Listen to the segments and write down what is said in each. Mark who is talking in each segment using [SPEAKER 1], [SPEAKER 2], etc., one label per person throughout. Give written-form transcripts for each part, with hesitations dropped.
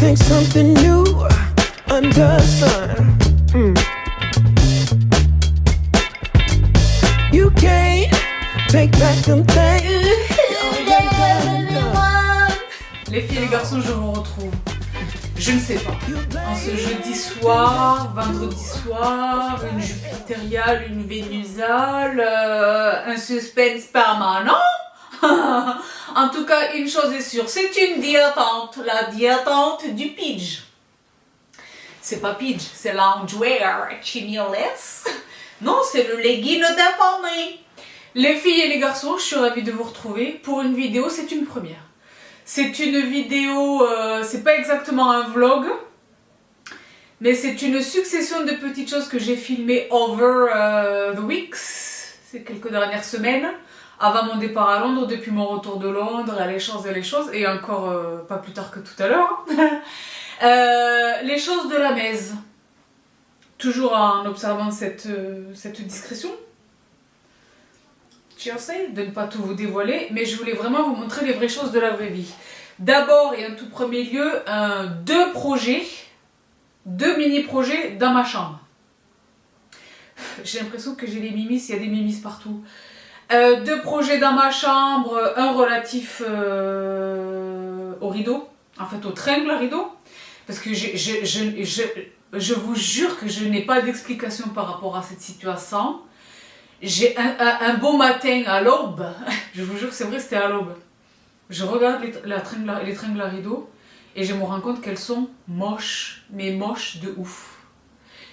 [SPEAKER 1] think something new under the sun. You can't take back them things.
[SPEAKER 2] Les filles et les garçons, je vous retrouve. Je ne sais pas. En ce jeudi soir, vendredi soir, une jupitériale, une vénusale, un suspense permanent. En tout cas, une chose est sûre, c'est une diattente, la diattente du Pidge. C'est pas Pidge, c'est loungewear, chignoless. Non, c'est le legging déformé. Les filles et les garçons, je suis ravie de vous retrouver pour une vidéo, c'est une première. C'est une vidéo, c'est pas exactement un vlog, mais c'est une succession de petites choses que j'ai filmées over the weeks, ces quelques dernières semaines, avant mon départ à Londres, depuis mon retour de Londres, les choses, et encore pas plus tard que tout à l'heure. Les choses de la messe, toujours en observant cette discrétion. J'essaie de ne pas tout vous dévoiler, mais je voulais vraiment vous montrer les vraies choses de la vraie vie. D'abord et en tout premier lieu, deux mini-projets dans ma chambre. J'ai l'impression que j'ai des mimis, il y a des mimis partout. Deux projets dans ma chambre, un relatif au rideau, en fait au tringle à rideau, parce que je vous jure que je n'ai pas d'explication par rapport à cette situation. J'ai un beau matin à l'aube, je vous jure que c'est vrai, c'était à l'aube. Je regarde les tringles à rideaux et je me rends compte qu'elles sont moches, mais moches de ouf.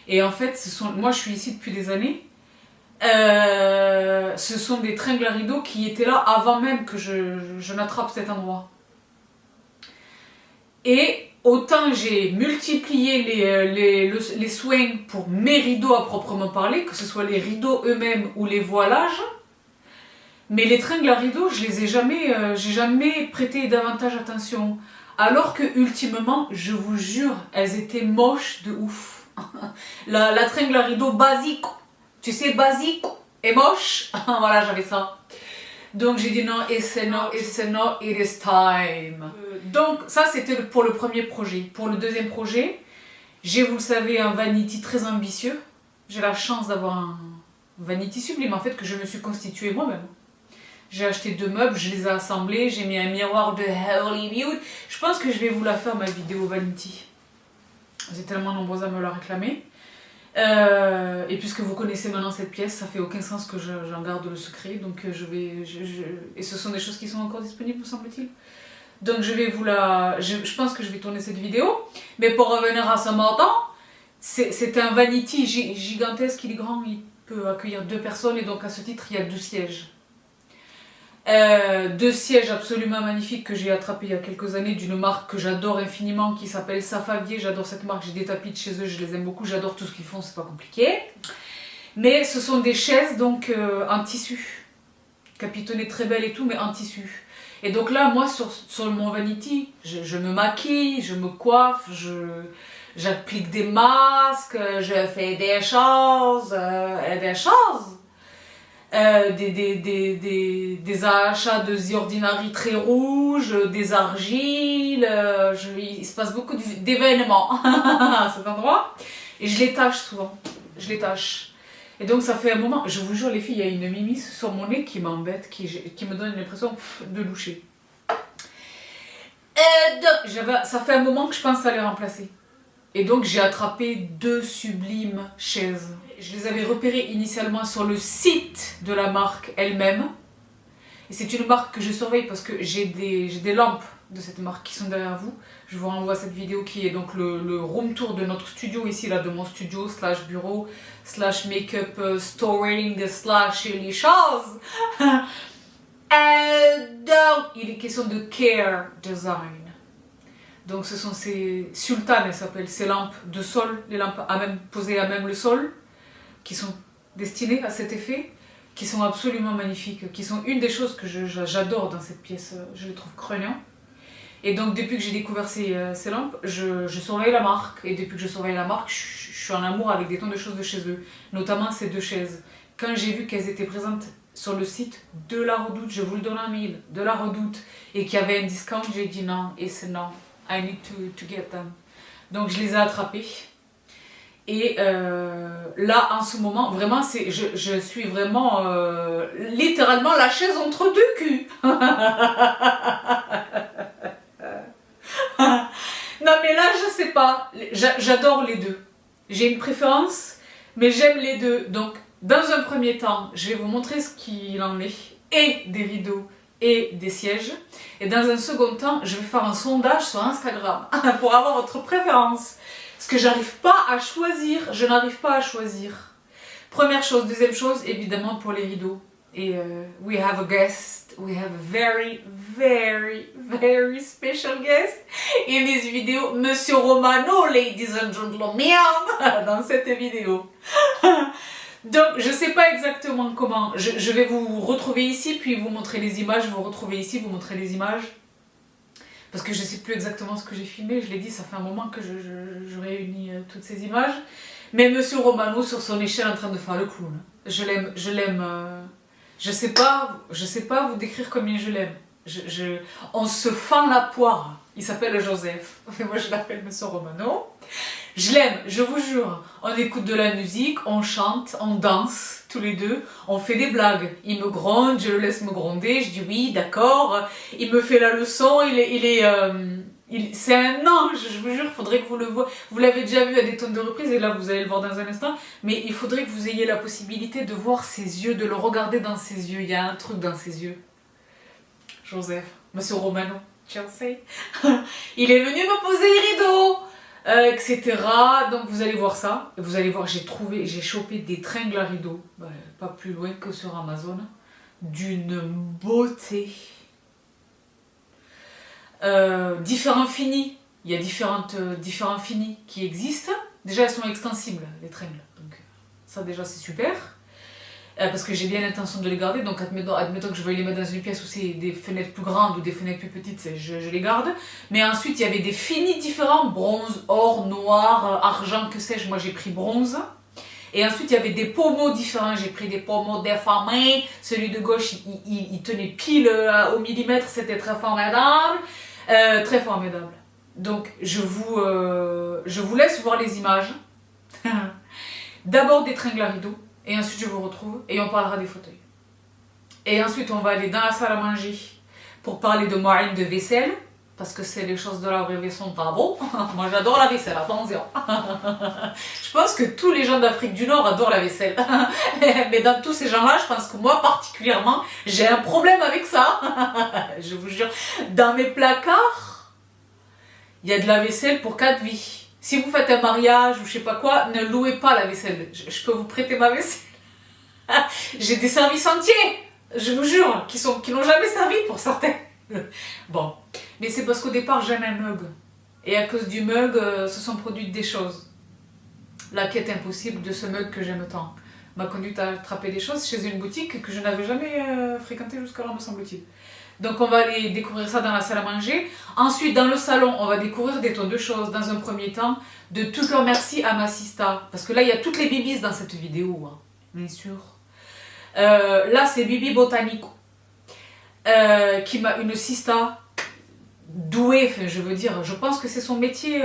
[SPEAKER 2] Et en fait, moi je suis ici depuis des années, ce sont des tringles à rideaux qui étaient là avant même que je n'attrape cet endroit. Et autant j'ai multiplié les soins pour mes rideaux à proprement parler, que ce soit les rideaux eux-mêmes ou les voilages, mais les tringles à rideaux, j'ai jamais prêté davantage attention. Alors que ultimement, je vous jure, elles étaient moches de ouf. La tringle à rideaux basique, tu sais, basique et moche, voilà, j'avais ça. Donc j'ai dit non, it's no, it is time. Donc ça c'était pour le premier projet. Pour le deuxième projet, j'ai, vous le savez, un vanity très ambitieux. J'ai la chance d'avoir un vanity sublime en fait que je me suis constitué moi-même. J'ai acheté 2 meubles, je les ai assemblés, j'ai mis un miroir de Hollywood. Je pense que je vais vous la faire ma vidéo vanity. Vous êtes tellement nombreux à me la réclamer. Et puisque vous connaissez maintenant cette pièce, ça fait aucun sens que j'en garde le secret, donc et ce sont des choses qui sont encore disponibles, me semble-t-il. Donc je vais vous je pense que je vais tourner cette vidéo, mais pour revenir à ce montant, c'est un vanity gigantesque, il est grand, il peut accueillir 2 personnes, et donc à ce titre il y a 2 sièges. 2 sièges absolument magnifiques que j'ai attrapés il y a quelques années d'une marque que j'adore infiniment qui s'appelle Safavier. J'adore cette marque, j'ai des tapis de chez eux, je les aime beaucoup, j'adore tout ce qu'ils font, c'est pas compliqué. Mais ce sont des chaises donc en tissu, capitonnées très belles et tout, mais en tissu. Et donc là, moi sur mon vanity, je me maquille, je me coiffe, j'applique des masques, je fais des choses. Des achats de The Ordinary très rouges, des argiles, il se passe beaucoup d'événements à cet endroit, et je les tâche souvent, et donc ça fait un moment, je vous jure les filles, il y a une mimisse sur mon nez qui m'embête, qui me donne l'impression de loucher. Ça fait un moment que je pense à les remplacer. Et donc j'ai attrapé 2 sublimes chaises. Je les avais repérées initialement sur le site de la marque elle-même. Et c'est une marque que je surveille parce que j'ai des lampes de cette marque qui sont derrière vous. Je vous renvoie à cette vidéo qui est donc le room tour de notre studio ici, là, de mon studio, / bureau, / make-up storing, / les choses. Donc il est question de care design. Donc ce sont ces sultanes, elles s'appellent, ces lampes de sol, les lampes posées à même le sol, qui sont destinées à cet effet, qui sont absolument magnifiques, qui sont une des choses que j'adore dans cette pièce, je les trouve craignants. Et donc depuis que j'ai découvert ces lampes, je surveille la marque, et depuis que je surveille la marque, je suis en amour avec des tonnes de choses de chez eux, notamment ces 2 chaises. Quand j'ai vu qu'elles étaient présentes sur le site de la Redoute, je vous le donne en 1000, de la Redoute, et qu'il y avait un discount, j'ai dit non, et c'est non. I need to get them. Donc je les ai attrapés. Et là, en ce moment, vraiment, je suis vraiment littéralement la chaise entre deux culs. Non mais là, je sais pas. J'adore les deux. J'ai une préférence, mais j'aime les deux. Donc, dans un premier temps, je vais vous montrer ce qu'il en est. Et des rideaux et des sièges. Et dans un second temps, je vais faire un sondage sur Instagram pour avoir votre préférence. Parce que j'arrive pas à choisir. Je n'arrive pas à choisir. Première chose. Deuxième chose, évidemment, pour les rideaux. Et we have a guest. We have a very, very, very special guest in this vidéo. Monsieur Romano, ladies and gentlemen, dans cette vidéo. Donc, je sais pas exactement comment. Je vais vous retrouver ici, puis vous montrer les images. Vous retrouver ici, vous montrer les images. Parce que je sais plus exactement ce que j'ai filmé. Je l'ai dit, ça fait un moment que je réunis toutes ces images. Mais Monsieur Romano sur son échelle en train de faire le clown. Je l'aime. Je sais pas vous décrire combien je l'aime. On se fend la poire. Il s'appelle Joseph. Moi, je l'appelle Monsieur Romano. Je l'aime, je vous jure. On écoute de la musique, on chante, on danse, tous les deux. On fait des blagues. Il me gronde, je le laisse me gronder. Je dis oui, d'accord. Il me fait la leçon. C'est un ange, je vous jure. Il faudrait que vous le voyez. Vous l'avez déjà vu à des tonnes de reprises et là, vous allez le voir dans un instant. Mais il faudrait que vous ayez la possibilité de voir ses yeux, de le regarder dans ses yeux. Il y a un truc dans ses yeux. Joseph, Monsieur Romano, Chelsea. Il est venu me poser les rideaux. Etc. Donc vous allez voir ça. Vous allez voir, j'ai chopé des tringles à rideaux, pas plus loin que sur Amazon, d'une beauté. Différents finis. Il y a différents finis qui existent. Déjà, elles sont extensibles, les tringles. Donc ça déjà c'est super. Parce que j'ai bien l'intention de les garder, donc admettons que je veuille les mettre dans une pièce où c'est des fenêtres plus grandes ou des fenêtres plus petites, je les garde. Mais ensuite, il y avait des finis différents, bronze, or, noir, argent, que sais-je, moi j'ai pris bronze. Et ensuite, il y avait des pommeaux différents, j'ai pris des pommeaux déformés, celui de gauche, il tenait pile au millimètre, c'était très formidable. Très formidable. Donc, je vous laisse voir les images. D'abord des tringles à rideaux. Et ensuite je vous retrouve et on parlera des fauteuils. Et ensuite on va aller dans la salle à manger pour parler de moyenne de vaisselle. Parce que c'est les choses de la vraie vie sont pas beaux. Moi j'adore la vaisselle, attention. Je pense que tous les gens d'Afrique du Nord adorent la vaisselle. Mais dans tous ces gens-là, je pense que moi particulièrement, j'ai un problème avec ça. Je vous jure, dans mes placards, il y a de la vaisselle pour 4 vies. Si vous faites un mariage ou je sais pas quoi, ne louez pas la vaisselle. Je peux vous prêter ma vaisselle. J'ai des services entiers, je vous jure, qui n'ont jamais servi pour certains. Bon, mais c'est parce qu'au départ j'aime un mug. Et à cause du mug, se sont produites des choses. La quête impossible de ce mug que j'aime tant m'a conduite à attraper des choses chez une boutique que je n'avais jamais fréquentée jusqu'alors, me semble-t-il. Donc on va aller découvrir ça dans la salle à manger. Ensuite, dans le salon, on va découvrir des tonnes de choses. Dans un premier temps, de tout cœur merci à ma sista. Parce que là, il y a toutes les bibis dans cette vidéo, hein, bien sûr. Là, c'est Bibi Botanico. Qui m'a une sista douée, enfin, je veux dire, je pense que c'est son métier,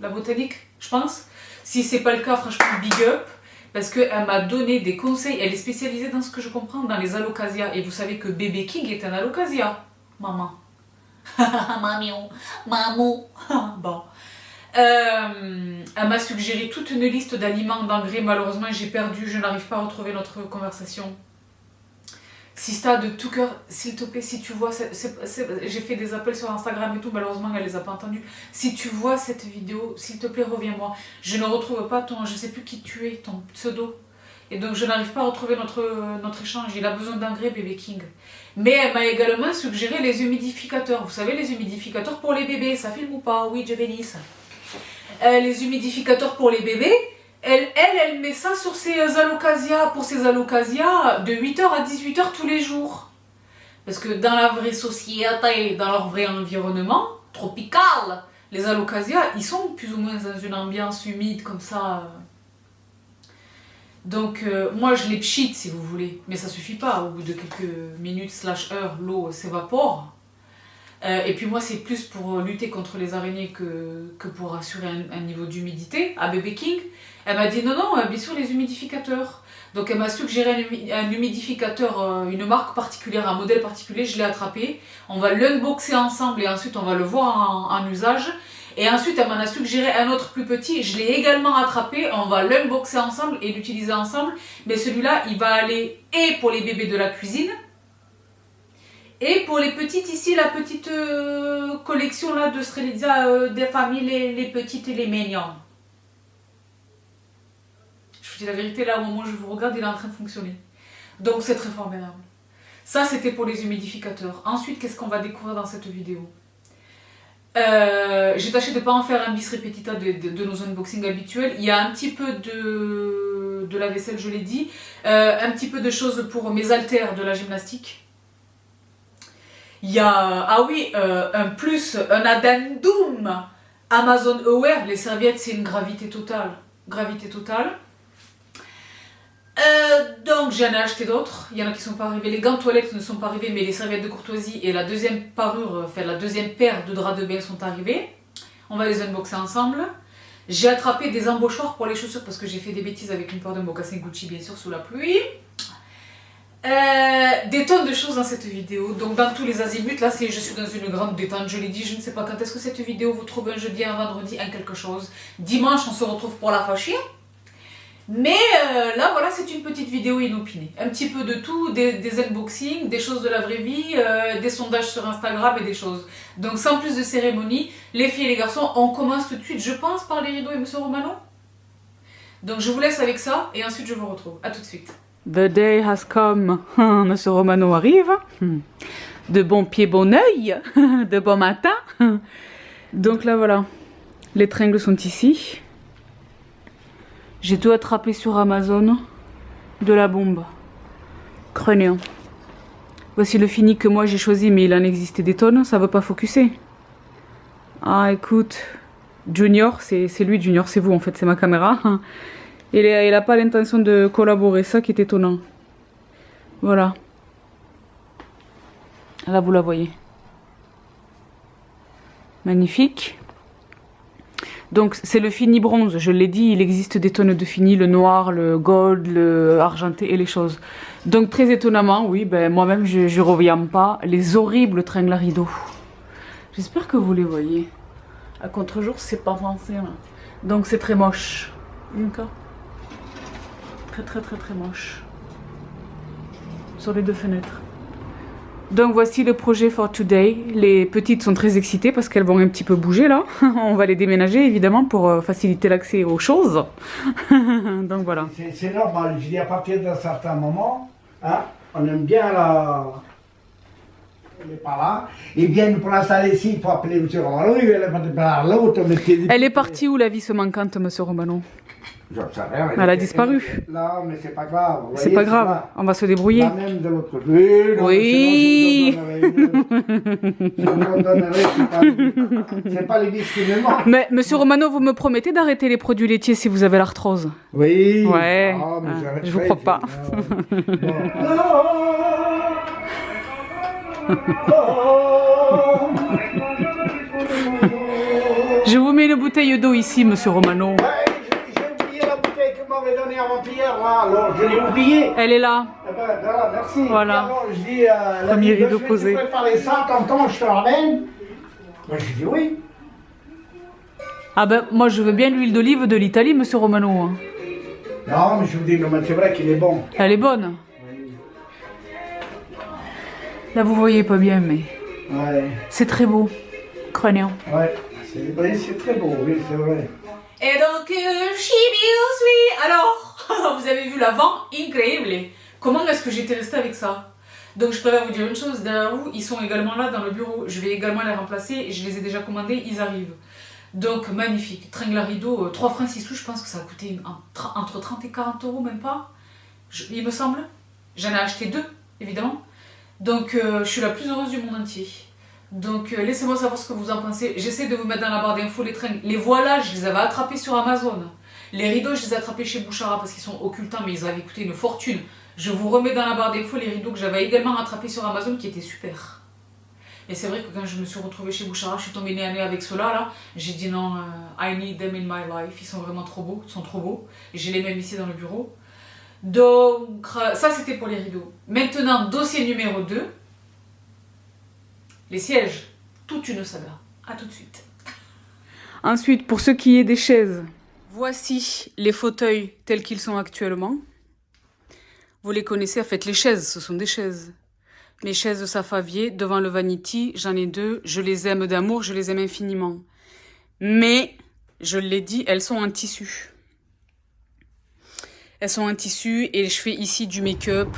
[SPEAKER 2] la botanique, je pense. Si c'est pas le cas, franchement, big up. Parce qu'elle m'a donné des conseils, elle est spécialisée dans ce que je comprends, dans les alocasias. Et vous savez que Bébé King est un alocasia, maman. Mamio, mamou. Bon. Elle m'a suggéré toute une liste d'aliments, d'engrais. Malheureusement, j'ai perdu, je n'arrive pas à retrouver notre conversation. Sista, de tout cœur, s'il te plaît, si tu vois, j'ai fait des appels sur Instagram et tout, malheureusement elle les a pas entendus. Si tu vois cette vidéo, s'il te plaît, reviens-moi. Je ne retrouve pas je sais plus qui tu es, ton pseudo. Et donc je n'arrive pas à retrouver notre échange. Il a besoin d'engrais, Bébé King. Mais elle m'a également suggéré les humidificateurs. Vous savez, les humidificateurs pour les bébés, ça filme ou pas? Oui, je bénisse. Les humidificateurs pour les bébés. Elle met ça sur ses alocasias, pour ses alocasias, de 8h à 18h tous les jours. Parce que dans la vraie société, dans leur vrai environnement tropical, les alocasias, ils sont plus ou moins dans une ambiance humide comme ça. Donc, moi je les pchite si vous voulez, mais ça suffit pas. Au bout de quelques minutes / heures, l'eau s'évapore. Et puis moi, c'est plus pour lutter contre les araignées que pour assurer un niveau d'humidité à Bébé King. Elle m'a dit non, bien sûr, les humidificateurs. Donc elle m'a suggéré un humidificateur, une marque particulière, un modèle particulier, je l'ai attrapé. On va l'unboxer ensemble et ensuite on va le voir en usage. Et ensuite elle m'en a suggéré un autre plus petit, je l'ai également attrapé, on va l'unboxer ensemble et l'utiliser ensemble. Mais celui-là, il va aller et pour les bébés de la cuisine, et pour les petites ici, la petite collection là de Strelitzia des familles, les petites et les mignons. Je vous dis la vérité, là au moment où je vous regarde, il est en train de fonctionner. Donc c'est très formidable. Ça c'était pour les humidificateurs. Ensuite, qu'est-ce qu'on va découvrir dans cette vidéo? J'ai tâché de ne pas en faire un bis repetita de nos unboxings habituels. Il y a un petit peu de la vaisselle, je l'ai dit. Un petit peu de choses pour mes haltères de la gymnastique. Il y a, un addendum Amazon Aware. Les serviettes, c'est une gravité totale. Gravité totale. Donc j'en ai acheté d'autres, il y en a qui ne sont pas arrivés, les gants de toilette ne sont pas arrivés, mais les serviettes de courtoisie et la deuxième paire de draps de bain sont arrivés. On va les unboxer ensemble. J'ai attrapé des embauchoirs pour les chaussures parce que j'ai fait des bêtises avec une paire de mocassins Gucci bien sûr sous la pluie. Des tonnes de choses dans cette vidéo, donc dans tous les azimuts, là je suis dans une grande détente, je l'ai dit, je ne sais pas quand est-ce que cette vidéo vous trouve, un jeudi, un vendredi, un quelque chose. Dimanche on se retrouve pour la fâchée. Mais là voilà, c'est une petite vidéo inopinée, un petit peu de tout, des unboxings, des choses de la vraie vie, des sondages sur Instagram et des choses. Donc sans plus de cérémonie, les filles et les garçons, on commence tout de suite, je pense, par les rideaux et Monsieur Romano. Donc je vous laisse avec ça et ensuite je vous retrouve, à tout de suite. The day has come, Monsieur Romano arrive, de bon pied, bon oeil, de bon matin. Donc là voilà, les tringles sont ici. J'ai tout attrapé sur Amazon, de la bombe. Crânien. Voici le fini que moi j'ai choisi, mais il en existait des tonnes, ça veut pas focuser. Ah écoute, Junior, c'est lui Junior, c'est vous en fait, c'est ma caméra. Il a pas l'intention de collaborer, ça qui est étonnant. Voilà. Là vous la voyez. Magnifique. Donc c'est le fini bronze, je l'ai dit, il existe des tonnes de fini, le noir, le gold, le argenté et les choses. Donc très étonnamment, oui, ben moi-même je reviens pas les horribles tringles à rideaux. J'espère que vous les voyez. À contre-jour, c'est pas pensé. Hein. Donc c'est très moche. D'accord. Très moche. Sur les deux fenêtres. Donc voici le projet for today. Les petites sont très excitées parce qu'elles vont un petit peu bouger là. On va les déménager évidemment pour faciliter l'accès aux choses. Donc voilà.
[SPEAKER 3] C'est normal, je dis à partir d'un certain moment, hein, on aime bien la... Elle n'est pas là. Et bien pour l'installer ici, il faut appeler M. Romano,
[SPEAKER 2] Elle est partie où la vie se manquante, M. Romano? Elle a disparu.
[SPEAKER 3] Là, mais c'est pas grave.
[SPEAKER 2] C'est pas grave, on va se débrouiller.
[SPEAKER 3] La même de l'autre côté.
[SPEAKER 2] Oui.
[SPEAKER 3] C'est pas les vis qui me manquent.
[SPEAKER 2] Mais monsieur Romano, vous me promettez d'arrêter les produits laitiers si vous avez l'arthrose?
[SPEAKER 3] Oui.
[SPEAKER 2] Ouais.
[SPEAKER 3] Ah,
[SPEAKER 2] Je vous crois pas. Je vous mets une bouteille d'eau ici, monsieur Romano.
[SPEAKER 3] Donnée avant-hier, là, alors je l'ai oublié.
[SPEAKER 2] Elle est là.
[SPEAKER 3] Eh ben, voilà, merci.
[SPEAKER 2] Voilà.
[SPEAKER 3] Alors, je dis,
[SPEAKER 2] Premier rideau posé.
[SPEAKER 3] Je vais préparer ça, t'entends, je te ramène. Moi, je dis oui.
[SPEAKER 2] Ah ben, moi je veux bien l'huile d'olive de l'Italie, monsieur Romano.
[SPEAKER 3] Non, mais je vous dis, c'est vrai qu'il est bon.
[SPEAKER 2] Elle est bonne.
[SPEAKER 3] Oui.
[SPEAKER 2] Là, vous voyez pas bien, mais
[SPEAKER 3] Ouais.
[SPEAKER 2] c'est très beau. Crânien.
[SPEAKER 3] Ouais, c'est très beau, oui, c'est vrai.
[SPEAKER 2] Et donc, Chibiusui. Alors, vous avez vu l'avant, incroyable. Comment est-ce que j'étais restée avec ça? Donc, je préfère vous dire une chose, derrière vous, ils sont également là dans le bureau. Je vais également les remplacer, je les ai déjà commandés, ils arrivent. Donc, magnifique. Tringle à rideau, 3 francs 6 sous, je pense que ça a coûté entre 30 et 40 euros, même pas. Il me semble. J'en ai acheté 2, évidemment. Donc, je suis la plus heureuse du monde entier. Donc laissez-moi savoir ce que vous en pensez. J'essaie de vous mettre dans la barre d'infos les tringles. Les voilages, je les avais attrapés sur Amazon. Les rideaux, je les ai attrapés chez Bouchara parce qu'ils sont occultants, mais ils avaient coûté une fortune. Je vous remets dans la barre d'infos les rideaux que j'avais également attrapés sur Amazon qui étaient super. Et c'est vrai que quand je me suis retrouvée chez Bouchara, je suis tombée nez à nez avec ceux-là, là. J'ai dit non, I need them in my life. Ils sont vraiment trop beaux, ils sont trop beaux. Et j'ai les mêmes ici dans le bureau. Donc, ça c'était pour les rideaux. Maintenant, dossier numéro 2. Les sièges. Toute une saga. A tout de suite. Ensuite, pour ce qui est des chaises, voici les fauteuils tels qu'ils sont actuellement. Vous les connaissez, en fait, les chaises, ce sont des chaises. Mes chaises de Safavier, devant le Vanity, j'en ai 2. Je les aime d'amour, je les aime infiniment. Mais, je l'ai dit, elles sont en tissu. Elles sont en tissu et je fais ici du make-up.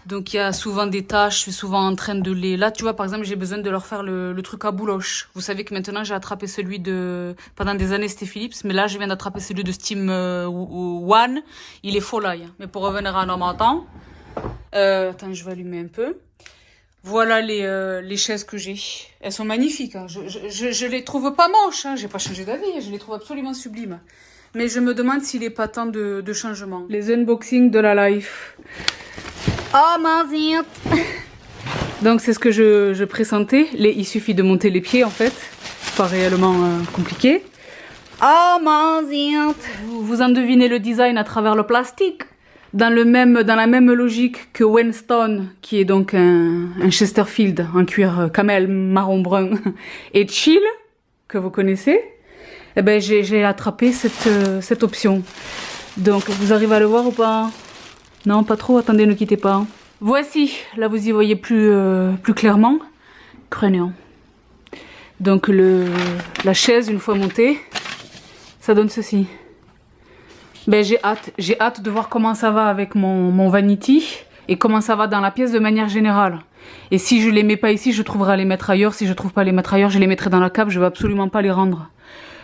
[SPEAKER 2] Donc il y a souvent des taches, je suis souvent en train de les... Là, tu vois, par exemple, j'ai besoin de leur faire le truc à bouloche. Vous savez que maintenant, j'ai attrapé celui de... Pendant des années, c'était Philips, mais là, je viens d'attraper celui de Steam One. Il est folie. Mais pour revenir à nos temps... attends, je vais allumer un peu. Voilà les chaises que j'ai. Elles sont magnifiques. Hein. Je les trouve pas moches. Hein. J'ai pas changé d'avis. Je les trouve absolument sublimes. Mais je me demande s'il est pas temps de changement. Les unboxings de la life. Oh ma. Donc c'est ce que je pressentais. Il suffit de monter les pieds en fait. Pas réellement compliqué. Oh ma. Vous en devinez le design à travers le plastique. Dans la même logique que Winston, qui est donc un Chesterfield en cuir camel marron brun, et Chill, que vous connaissez, eh ben j'ai attrapé cette option. Donc vous arrivez à le voir ou pas? Non, pas trop, attendez, ne quittez pas. Voici, là vous y voyez plus clairement, crânien. Donc la chaise, une fois montée, ça donne ceci. Ben, j'ai hâte de voir comment ça va avec mon Vanity et comment ça va dans la pièce de manière générale. Et si je les mets pas ici, je trouverai à les mettre ailleurs. Si je trouve pas à les mettre ailleurs, je les mettrai dans la cave. Je vais absolument pas les rendre.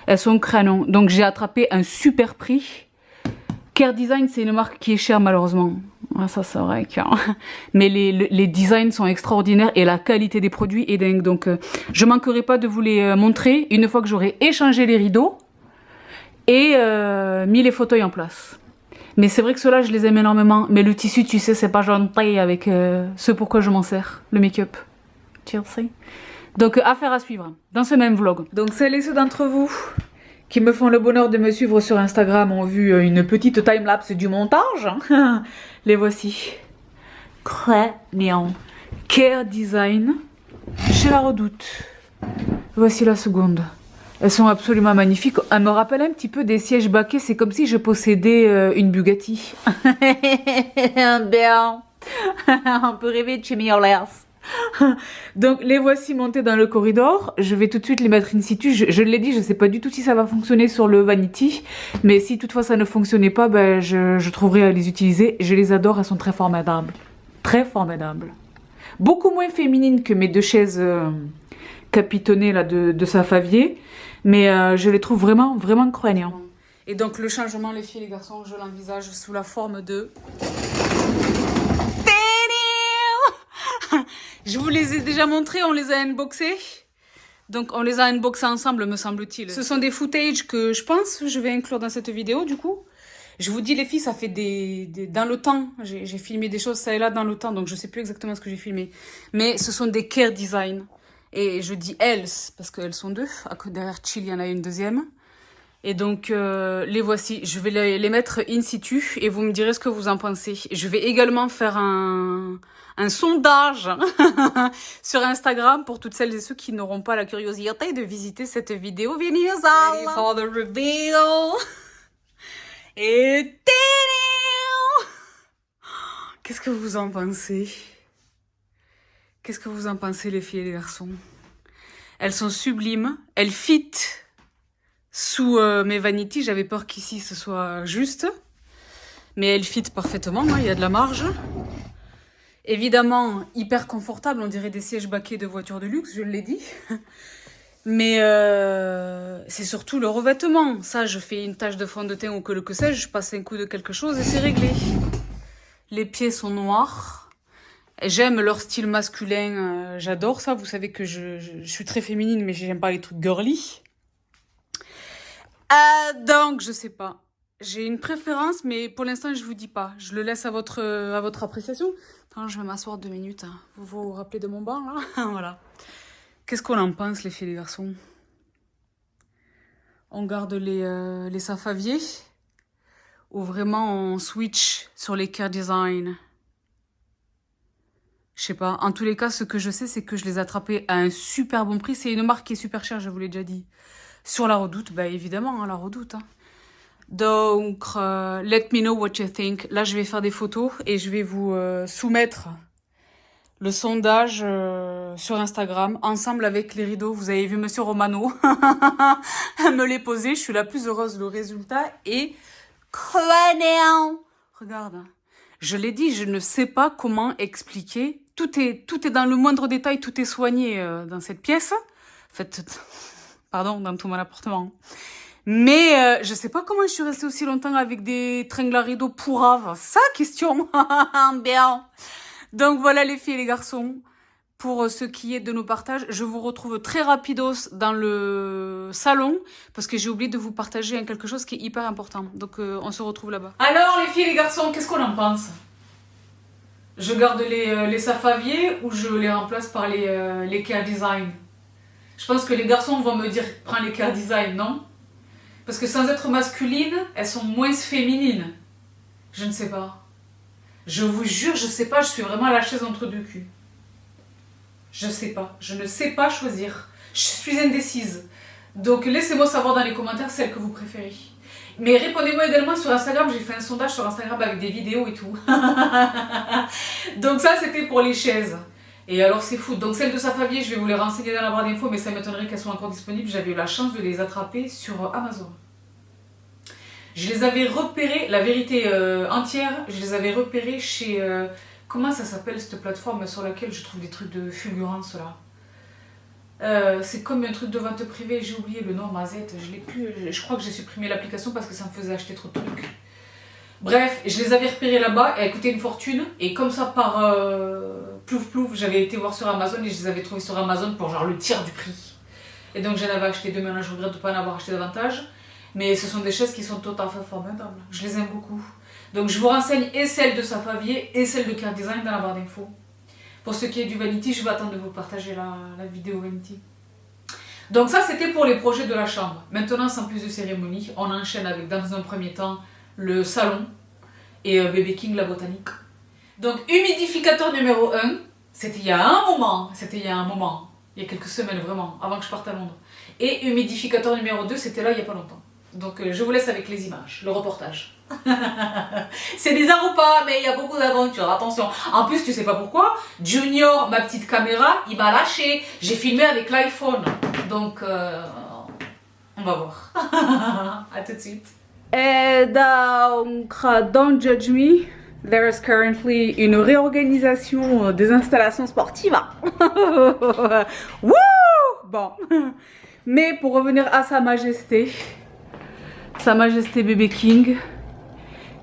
[SPEAKER 2] Elles sont crânon. Donc j'ai attrapé un super prix. Care Design, c'est une marque qui est chère malheureusement. Ah, ça c'est vrai que... Mais les designs sont extraordinaires et la qualité des produits est dingue. Donc je manquerai pas de vous les montrer une fois que j'aurai échangé les rideaux et mis les fauteuils en place. Mais c'est vrai que ceux-là, je les aime énormément. Mais le tissu, tu sais, c'est pas gentil avec ce pourquoi je m'en sers, le make-up. Tu sais. Donc, affaire à suivre dans ce même vlog. Donc, celles et ceux d'entre vous qui me font le bonheur de me suivre sur Instagram ont vu une petite time-lapse du montage. Les voici. Crânion. Care Design. Je la redoute. Voici la seconde. Elles sont absolument magnifiques. Elles me rappellent un petit peu des sièges baquets. C'est comme si je possédais une Bugatti. Bien. On peut rêver de chez Mirrorless. Donc les voici montées dans le corridor. Je vais tout de suite les mettre in situ. Je l'ai dit, je ne sais pas du tout si ça va fonctionner sur le Vanity. Mais si toutefois ça ne fonctionnait pas, ben, je trouverai à les utiliser. Je les adore, elles sont très formidables. Très formidables. Beaucoup moins féminines que mes deux chaises capitonnées là, de Safavier. Mais je les trouve vraiment, vraiment croyants. Et donc le changement, les filles et les garçons, je l'envisage sous la forme de... Je vous les ai déjà montrés, on les a unboxés. Donc on les a unboxés ensemble, me semble-t-il. Ce sont des footages que je pense je vais inclure dans cette vidéo du coup. Je vous dis les filles, ça fait dans le temps. J'ai filmé des choses ça et là dans le temps, donc je sais plus exactement ce que j'ai filmé. Mais ce sont des Care Design. Et je dis elles, parce qu'elles sont deux. Derrière Chill, il y en a une deuxième. Et donc, les voici. Je vais les mettre in situ et vous me direz ce que vous en pensez. Je vais également faire un sondage sur Instagram pour toutes celles et ceux qui n'auront pas la curiosité de visiter cette vidéo. Ready for the reveal. Et... Qu'est-ce que vous en pensez? Qu'est-ce que vous en pensez, les filles et les garçons? Elles sont sublimes. Elles fit sous mes Vanity. J'avais peur qu'ici, ce soit juste. Mais elles fit parfaitement. Hein, il y a de la marge. Évidemment, hyper confortable. On dirait des sièges baquets de voitures de luxe, je l'ai dit. Mais c'est surtout le revêtement. Ça, je fais une tache de fond de teint ou que sais-je. Je passe un coup de quelque chose et c'est réglé. Les pieds sont noirs. J'aime leur style masculin, j'adore ça. Vous savez que je suis très féminine, mais j'aime pas les trucs girly. Donc, je sais pas. J'ai une préférence, mais pour l'instant, je vous dis pas. Je le laisse à votre appréciation. Attends, je vais m'asseoir 2 minutes. Hein. Vous vous rappelez de mon banc, là? Voilà. Qu'est-ce qu'on en pense, les filles et les garçons? On garde les Safavier ou vraiment on switch sur les Care Design? Je sais pas. En tous les cas, ce que je sais, c'est que je les ai attrapés à un super bon prix. C'est une marque qui est super chère, je vous l'ai déjà dit. Sur la Redoute, bah évidemment, hein, la Redoute. Hein. Donc, let me know what you think. Là, je vais faire des photos et je vais vous soumettre le sondage sur Instagram, ensemble avec les rideaux. Vous avez vu Monsieur Romano me les poser. Je suis la plus heureuse. Le résultat est crânien. Regarde, je l'ai dit, je ne sais pas comment expliquer. Tout est dans le moindre détail, tout est soigné dans cette pièce. En fait, pardon, dans tout mon appartement. Mais je sais pas comment je suis restée aussi longtemps avec des tringles à rideaux pourraves. Ça, question. Bien. Donc voilà les filles et les garçons, pour ce qui est de nos partages. Je vous retrouve très rapidos dans le salon, parce que j'ai oublié de vous partager quelque chose qui est hyper important. Donc on se retrouve là-bas. Alors les filles et les garçons, qu'est-ce qu'on en pense? Je garde les Safavier ou je les remplace par les Care Design? Je pense que les garçons vont me dire, prends les Care Design, non? Parce que sans être masculines, elles sont moins féminines. Je ne sais pas. Je vous jure, je sais pas, je suis vraiment à la chaise entre deux culs. Je sais pas, je ne sais pas choisir. Je suis indécise. Donc laissez-moi savoir dans les commentaires celle que vous préférez. Mais répondez-moi également sur Instagram, j'ai fait un sondage sur Instagram avec des vidéos et tout. Donc ça c'était pour les chaises. Et alors c'est fou. Donc celles de Safavier, je vais vous les renseigner dans la barre d'infos, mais ça m'étonnerait qu'elles soient encore disponibles. J'avais eu la chance de les attraper sur Amazon. Je les avais repérées, la vérité entière, je les avais repérées chez... comment ça s'appelle cette plateforme sur laquelle je trouve des trucs de fulgurance là? C'est comme un truc de vente privée, j'ai oublié le nom, Mazette, je l'ai plus, je crois que j'ai supprimé l'application parce que ça me faisait acheter trop de trucs. Bref, je les avais repérés là-bas, elles coûtaient une fortune, et comme ça par plouf plouf, j'avais été voir sur Amazon et je les avais trouvés sur Amazon pour genre le tiers du prix. Et donc j'en avais acheté deux, maintenant je regrette de ne pas en avoir acheté davantage. Mais ce sont des chaises qui sont tout à fait formidables. Je les aime beaucoup. Donc je vous renseigne et celle de Safavier et celle de Care Design dans la barre d'infos. Pour ce qui est du Vanity, je vais attendre de vous partager la vidéo Vanity. Donc ça c'était pour les projets de la chambre. Maintenant sans plus de cérémonie, on enchaîne avec dans un premier temps le salon et Bébé King la botanique. Donc humidificateur numéro 1, c'était il y a un moment, il y a quelques semaines vraiment, avant que je parte à Londres. Et humidificateur numéro 2, c'était là il n'y a pas longtemps. Donc je vous laisse avec les images, le reportage. C'est bizarre ou pas, mais il y a beaucoup d'aventures, attention. En plus, tu sais pas pourquoi, Junior, ma petite caméra, il m'a lâché. J'ai filmé avec l'iPhone. Donc, on va voir. À tout de suite. Et donc, don't judge me. There is currently une réorganisation des installations sportives. Wouh! Bon. Mais pour revenir à Sa Majesté Bébé King,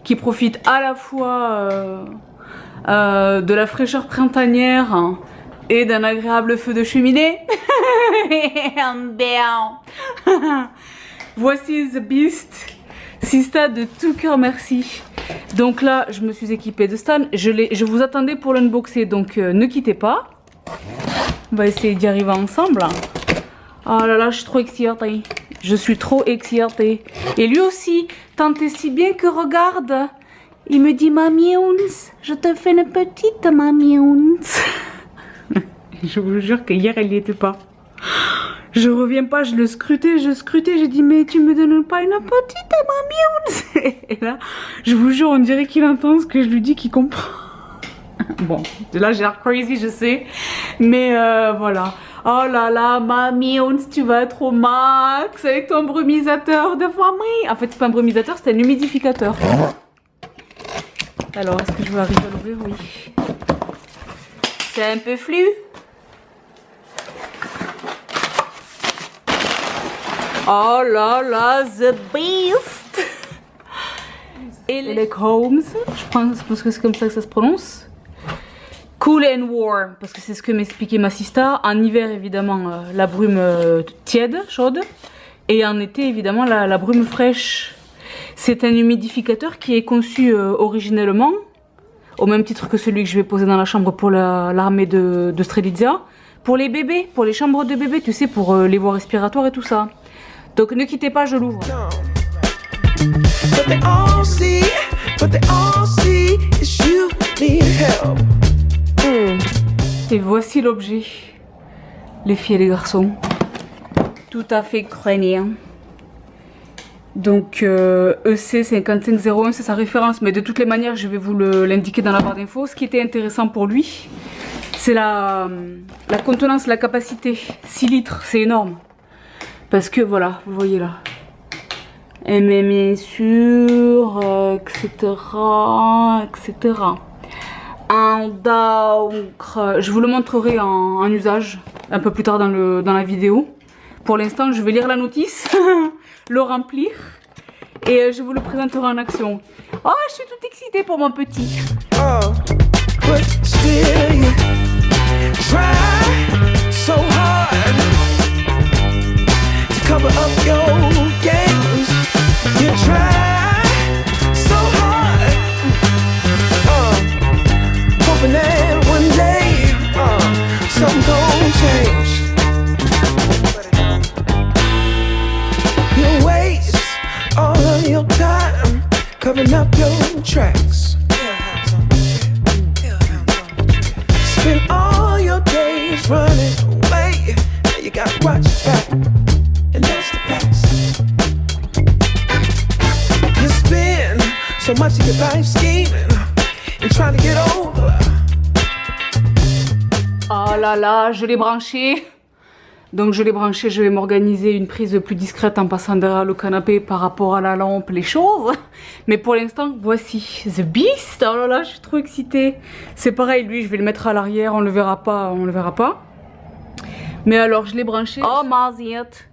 [SPEAKER 2] qui profite à la fois de la fraîcheur printanière et d'un agréable feu de cheminée. Voici The Beast, Sista de tout cœur merci. Donc là, je me suis équipée de Stan. Je vous attendais pour l'unboxer, donc ne quittez pas. On va essayer d'y arriver ensemble. Oh là là, je suis trop excitée. Je suis trop excitée. Et lui aussi, tant et si bien que regarde, il me dit Mamie Ouns, je te fais une petite Mamie Ouns. Je vous jure que hier, elle n'y était pas. Je reviens pas, je scrutais, j'ai dit mais tu me donnes pas une petite Mamie Ouns. Et là, je vous jure, on dirait qu'il entend ce que je lui dis, qu'il comprend. Bon, là j'ai l'air crazy, je sais. Mais voilà. Oh là là, Mamie Ouns, tu vas être au max avec ton brumisateur de famille. En fait, c'est pas un brumisateur, c'est un humidificateur. Alors, est-ce que je vais arriver à l'ouvrir? Oui. C'est un peu flou. Oh là là, The Beast. Elec Holmes, je pense que c'est comme ça que ça se prononce. Cool and warm, parce que c'est ce que m'expliquait ma sista. En hiver, évidemment, la brume tiède, chaude. Et en été, évidemment, la brume fraîche. C'est un humidificateur qui est conçu originellement, au même titre que celui que je vais poser dans la chambre pour l'armée de Strelitzia, Pour les bébés, pour les chambres de bébés, tu sais, pour les voies respiratoires et tout ça. Donc ne quittez pas, je l'ouvre.
[SPEAKER 1] But they all see is you need help.
[SPEAKER 2] Et voici l'objet. Les filles et les garçons. Tout à fait crânien. Donc EC 5501, c'est sa référence, mais de toutes les manières, je vais vous l'indiquer dans la barre d'infos. Ce qui était intéressant pour lui, c'est la contenance, la capacité. 6 litres, c'est énorme. Parce que voilà, vous voyez là. Et mais bien sûr, etc. etc. Donc, je vous le montrerai en usage un peu plus tard dans la vidéo. Pour l'instant, je vais lire la notice, le remplir et je vous le présenterai en action. Oh, je suis toute excitée pour mon petit.
[SPEAKER 1] Oh, but still you try so hard to cover up your games. You try so hard, hoping that one day something gon' change. You waste all of your time covering up your tracks. Spend all your days running away. Now you gotta watch your back, and that's the facts. You spend so much of your life scheming and trying to get over.
[SPEAKER 2] Oh là là, je l'ai branché. Donc je l'ai branché, je vais m'organiser une prise plus discrète en passant derrière le canapé par rapport à la lampe, les choses. Mais pour l'instant, voici The Beast. Oh là là, je suis trop excitée. C'est pareil, lui, je vais le mettre à l'arrière, on le verra pas, on le verra pas. Mais alors, je l'ai branché. Oh, mazette.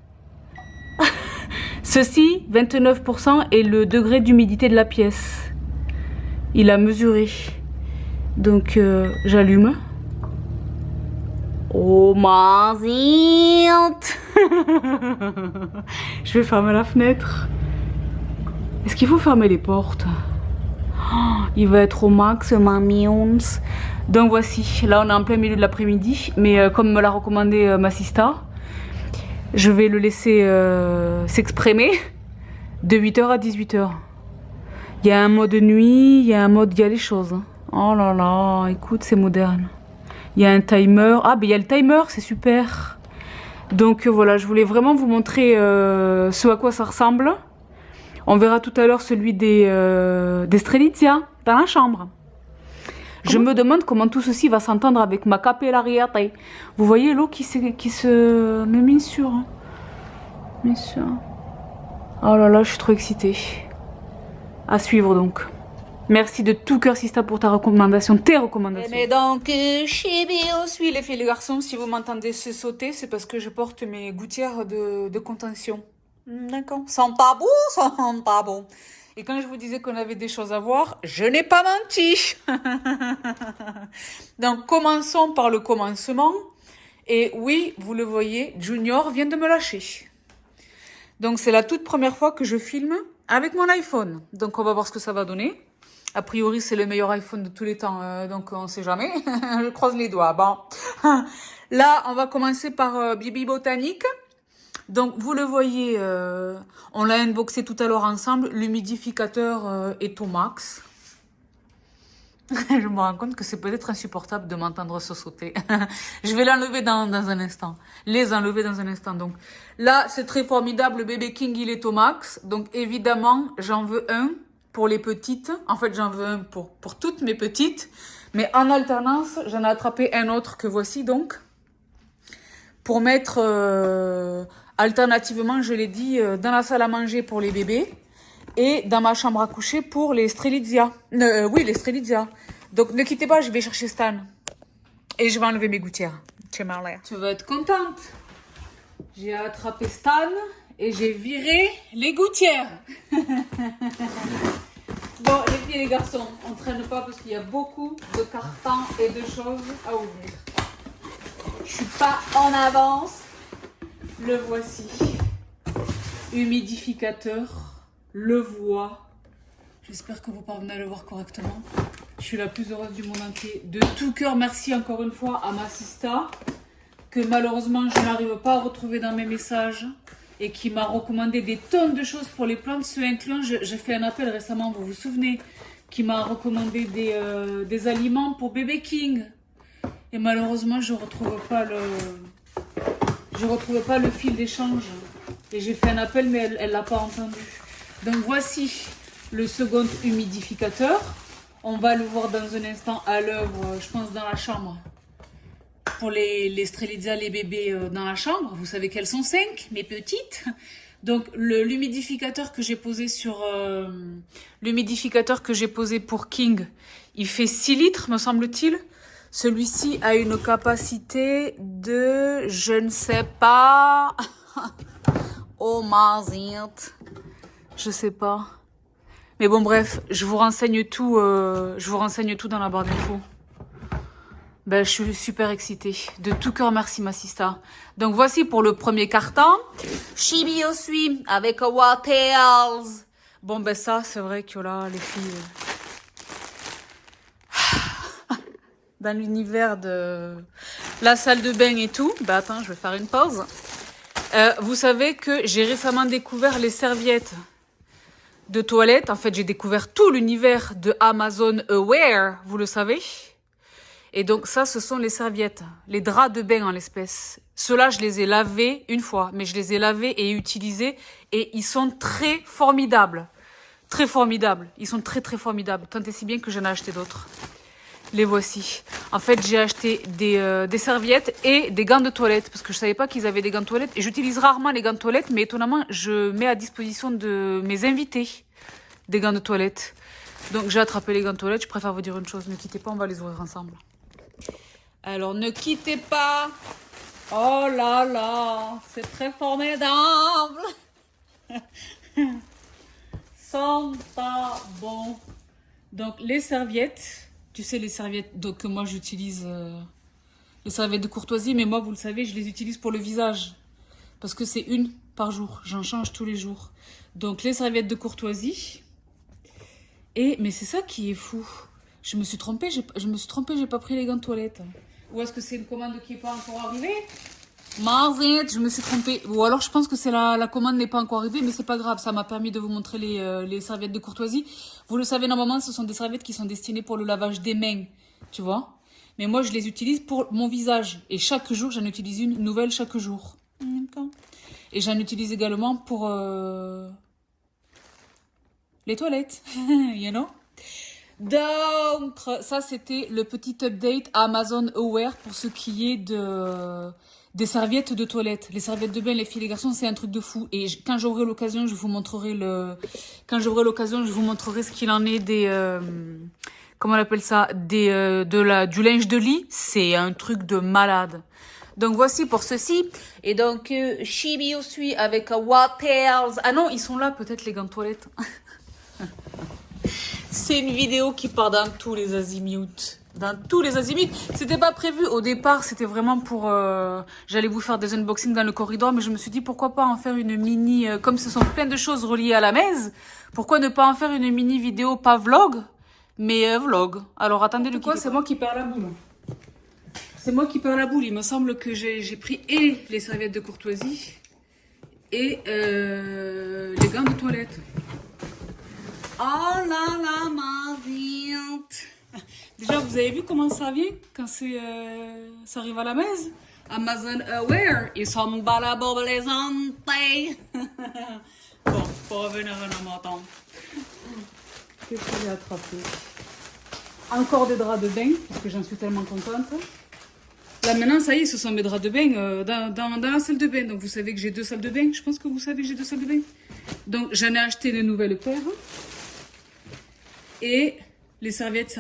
[SPEAKER 2] Ceci, 29% est le degré d'humidité de la pièce. Il a mesuré. Donc, j'allume. Oh, mazette. Je vais fermer la fenêtre. Est-ce qu'il faut fermer les portes? Oh, il va être au max, ma mions. Donc voici, là on est en plein milieu de l'après-midi, mais comme me l'a recommandé ma sista, je vais le laisser s'exprimer de 8h à 18h. Il y a un mode nuit, il y a un mode, il y a les choses. Oh là là, écoute, c'est moderne. Il y a un timer. Ah, ben il y a le timer, c'est super. Donc voilà, je voulais vraiment vous montrer ce à quoi ça ressemble. On verra tout à l'heure celui des Strelitzia dans la chambre. Je me demande comment tout ceci va s'entendre avec ma capillarité. Vous voyez l'eau qui se met bien sûr. Bien sûr. Oh là là, je suis trop excitée. À suivre donc. Merci de tout cœur Sista pour ta recommandation, tes recommandations. Mais donc, chez Bio, suis les filles et les garçons, si vous m'entendez se sauter, c'est parce que je porte mes gouttières de contention. D'accord. Sans tabou, sans tabou. Et quand je vous disais qu'on avait des choses à voir, je n'ai pas menti. Donc, commençons par le commencement. Et oui, vous le voyez, Junior vient de me lâcher. Donc, c'est la toute première fois que je filme avec mon iPhone. Donc, on va voir ce que ça va donner. A priori, c'est le meilleur iPhone de tous les temps, donc on ne sait jamais. Je croise les doigts. Bon. Là, on va commencer par Bibi Botanique. Donc, vous le voyez, on l'a unboxé tout à l'heure ensemble. L'humidificateur est au max. Je me rends compte que c'est peut-être insupportable de m'entendre se sauter. Je vais l'enlever dans un instant. Les enlever dans un instant. Donc, là, c'est très formidable. Le Bébé King, il est au max. Donc, évidemment, j'en veux un pour les petites. En fait, j'en veux un pour toutes mes petites. Mais en alternance, j'en ai attrapé un autre que voici donc. Pour mettre alternativement, je l'ai dit, dans la salle à manger pour les bébés. Et dans ma chambre à coucher pour les Strelitzia. Oui, les Strelitzia. Donc ne quittez pas, je vais chercher Stan. Et je vais enlever mes gouttières. Tu vas être contente. J'ai attrapé Stan et j'ai viré les gouttières. Bon, les filles et les garçons, on ne traîne pas parce qu'il y a beaucoup de cartons et de choses à ouvrir. Je suis pas en avance. Le voici. Humidificateur. Le voit. J'espère que vous parvenez à le voir correctement. Je suis la plus heureuse du monde entier. De tout cœur, merci encore une fois à ma sista que malheureusement je n'arrive pas à retrouver dans mes messages et qui m'a recommandé des tonnes de choses pour les plantes, ce incluant, j'ai fait un appel récemment, vous vous souvenez, qui m'a recommandé des aliments pour bébé King. Et malheureusement, je retrouvais pas le fil d'échange. Et j'ai fait un appel, mais elle l'a pas entendu. Donc voici le second humidificateur. On va le voir dans un instant à l'œuvre, je pense dans la chambre. Pour les Strelitzia, les bébés dans la chambre. Vous savez qu'elles sont 5, mais petites. Donc l'humidificateur que j'ai posé pour King, il fait 6 litres, me semble-t-il. Celui-ci a une capacité de, je ne sais pas, oh mazinte, je sais pas. Mais bon bref, je vous renseigne tout dans la barre d'infos. Ben, je suis super excitée. De tout cœur, merci ma sista. Donc voici pour le premier carton. Chibi Osui avec What Else. Bon ben ça, c'est vrai que là, les filles... dans l'univers de la salle de bain et tout. Ben attends, je vais faire une pause. Vous savez que j'ai récemment découvert les serviettes de toilette. En fait, j'ai découvert tout l'univers de Amazon Aware, vous le savez. Et donc ça, ce sont les serviettes, les draps de bain en l'espèce. Ceux-là, je les ai lavés une fois, mais je les ai lavés et utilisés et ils sont très formidables. Très formidables. Ils sont très très formidables. Tant et si bien que j'en ai acheté d'autres. Les voici. En fait, j'ai acheté des serviettes et des gants de toilette parce que je savais pas qu'ils avaient des gants de toilette. Et j'utilise rarement les gants de toilette, mais étonnamment, je mets à disposition de mes invités des gants de toilette. Donc j'ai attrapé les gants de toilette. Je préfère vous dire une chose, ne quittez pas, on va les ouvrir ensemble. Alors ne quittez pas. Oh là là, c'est très formidable. Sans pas bon. Donc les serviettes. Tu sais, les serviettes que moi j'utilise, les serviettes de courtoisie, mais moi, vous le savez, je les utilise pour le visage. Parce que c'est une par jour. J'en change tous les jours. Donc, les serviettes de courtoisie. Mais c'est ça qui est fou. Je me suis trompée, j'ai pas pris les gants de toilette. Ou est-ce que c'est une commande qui n'est pas encore arrivée? Marzette, je me suis trompée. Ou alors je pense que c'est la commande n'est pas encore arrivée, mais c'est pas grave, ça m'a permis de vous montrer les serviettes de courtoisie. Vous le savez, normalement, ce sont des serviettes qui sont destinées pour le lavage des mains, tu vois. Mais moi, je les utilise pour mon visage. Et chaque jour, j'en utilise une nouvelle chaque jour. Et j'en utilise également pour les toilettes, you know. Donc, ça, c'était le petit update Amazon Aware pour ce qui est des serviettes de toilette. Les serviettes de bain, les filles et les garçons, c'est un truc de fou. Et quand j'aurai l'occasion, je vous montrerai ce qu'il en est des... comment on appelle ça? Du linge de lit. C'est un truc de malade. Donc, voici pour ceci. Et donc, Chibi Osui avec What Else. Ah non, ils sont là, peut-être, les gants de toilette. C'est une vidéo qui part dans tous les azimuts. Dans tous les azimuts. C'était pas prévu au départ, c'était vraiment pour... j'allais vous faire des unboxings dans le corridor, mais je me suis dit pourquoi pas en faire une mini... comme ce sont plein de choses reliées à la messe, pourquoi ne pas en faire une mini vidéo, pas vlog, mais vlog. Alors attendez, le quoi, c'est moi qui perds la boule. C'est moi qui perds la boule. Il me semble que j'ai pris et les serviettes de courtoisie et les gants de toilette. Oh là là, ma vie. Déjà, vous avez vu comment ça vient quand ça arrive à la messe? Amazon Aware, ils sont balaboblesante. Bon, pour revenir à nos montants. Qu'est-ce que j'ai attrapé? Encore des draps de bain, parce que j'en suis tellement contente. Là maintenant, ça y est, ce sont mes draps de bain dans la salle de bain. Donc vous savez que j'ai 2 salles de bain. Je pense que vous savez que j'ai 2 salles de bain. Donc j'en ai acheté de nouvelles paires. Et les serviettes.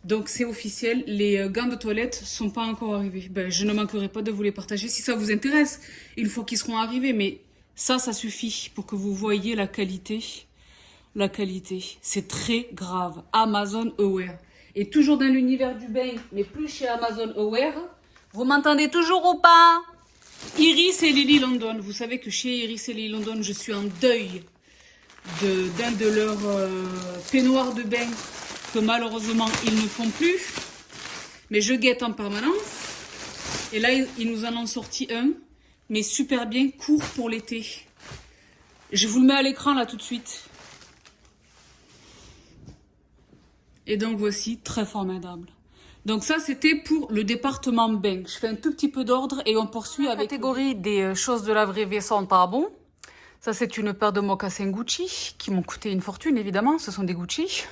[SPEAKER 2] Donc c'est officiel, les gants de toilette sont pas encore arrivés. Ben, je ne manquerai pas de vous les partager. Si ça vous intéresse, une fois qu'ils seront arrivés. Mais ça suffit pour que vous voyez la qualité. La qualité, c'est très grave. Amazon Aware. Et toujours dans l'univers du bain, mais plus chez Amazon Aware. Vous m'entendez toujours ou pas? Iris et Lily London. Vous savez que chez Iris et Lily London, je suis en deuil d'un de leurs peignoirs de bain que malheureusement ils ne font plus, mais je guette en permanence Et là, ils nous en ont sorti un, mais super bien, court pour l'été. Je vous le mets à l'écran là tout de suite. Et donc voici, très formidable. Donc ça, c'était pour le département bain. Je fais un tout petit peu d'ordre et on poursuit avec la catégorie des choses de la vraie vie sans bon. Ça, c'est une paire de mocassins Gucci qui m'ont coûté une fortune, évidemment. Ce sont des Gucci.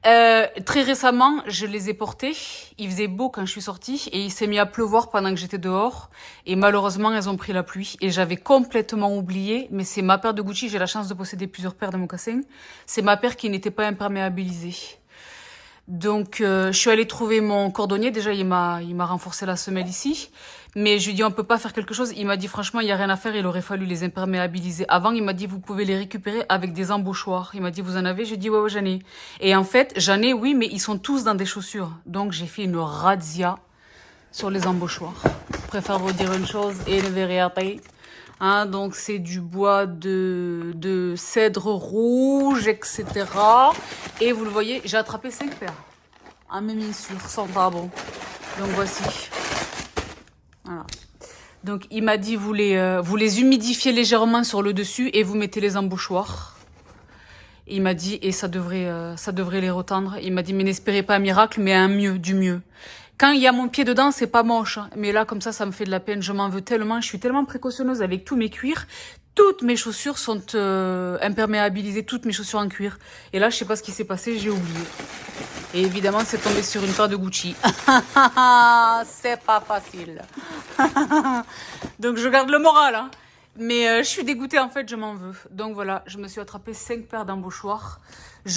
[SPEAKER 2] Très récemment, je les ai portés. Il faisait beau quand je suis sortie et il s'est mis à pleuvoir pendant que j'étais dehors. Et malheureusement, elles ont pris la pluie. Et j'avais complètement oublié, mais c'est ma paire de Gucci. J'ai la chance de posséder plusieurs paires de mocassins. C'est ma paire qui n'était pas imperméabilisée. Donc, je suis allée trouver mon cordonnier. Déjà, il m'a renforcé la semelle ici. Mais je lui ai dit, on peut pas faire quelque chose. Il m'a dit, franchement, il y a rien à faire. Il aurait fallu les imperméabiliser. Avant, il m'a dit, vous pouvez les récupérer avec des embauchoirs. Il m'a dit, vous en avez? J'ai dit, ouais, j'en ai. Et en fait, j'en ai, oui, mais ils sont tous dans des chaussures. Donc, j'ai fait une razzia sur les embauchoirs. Je préfère vous dire une chose et une vérité. Hein, donc, c'est du bois de cèdre rouge, etc. Et vous le voyez, j'ai attrapé 5 paires. En mes mains sûres, sans tabon. Donc, voici. Voilà. Donc, il m'a dit, vous les humidifiez légèrement sur le dessus et vous mettez les embauchoirs. Il m'a dit, et ça devrait les retendre. Il m'a dit, mais n'espérez pas un miracle, mais un mieux, du mieux. Quand il y a mon pied dedans, c'est pas moche. Mais là, comme ça me fait de la peine. Je m'en veux tellement. Je suis tellement précautionneuse avec tous mes cuirs. Toutes mes chaussures sont imperméabilisées. Toutes mes chaussures en cuir. Et là, je sais pas ce qui s'est passé. J'ai oublié. Et évidemment, c'est tombé sur une paire de Gucci. C'est pas facile. Donc, je garde le moral. Hein. Mais je suis dégoûtée, en fait, je m'en veux. Donc voilà, je me suis attrapé 5 paires d'embauchoirs.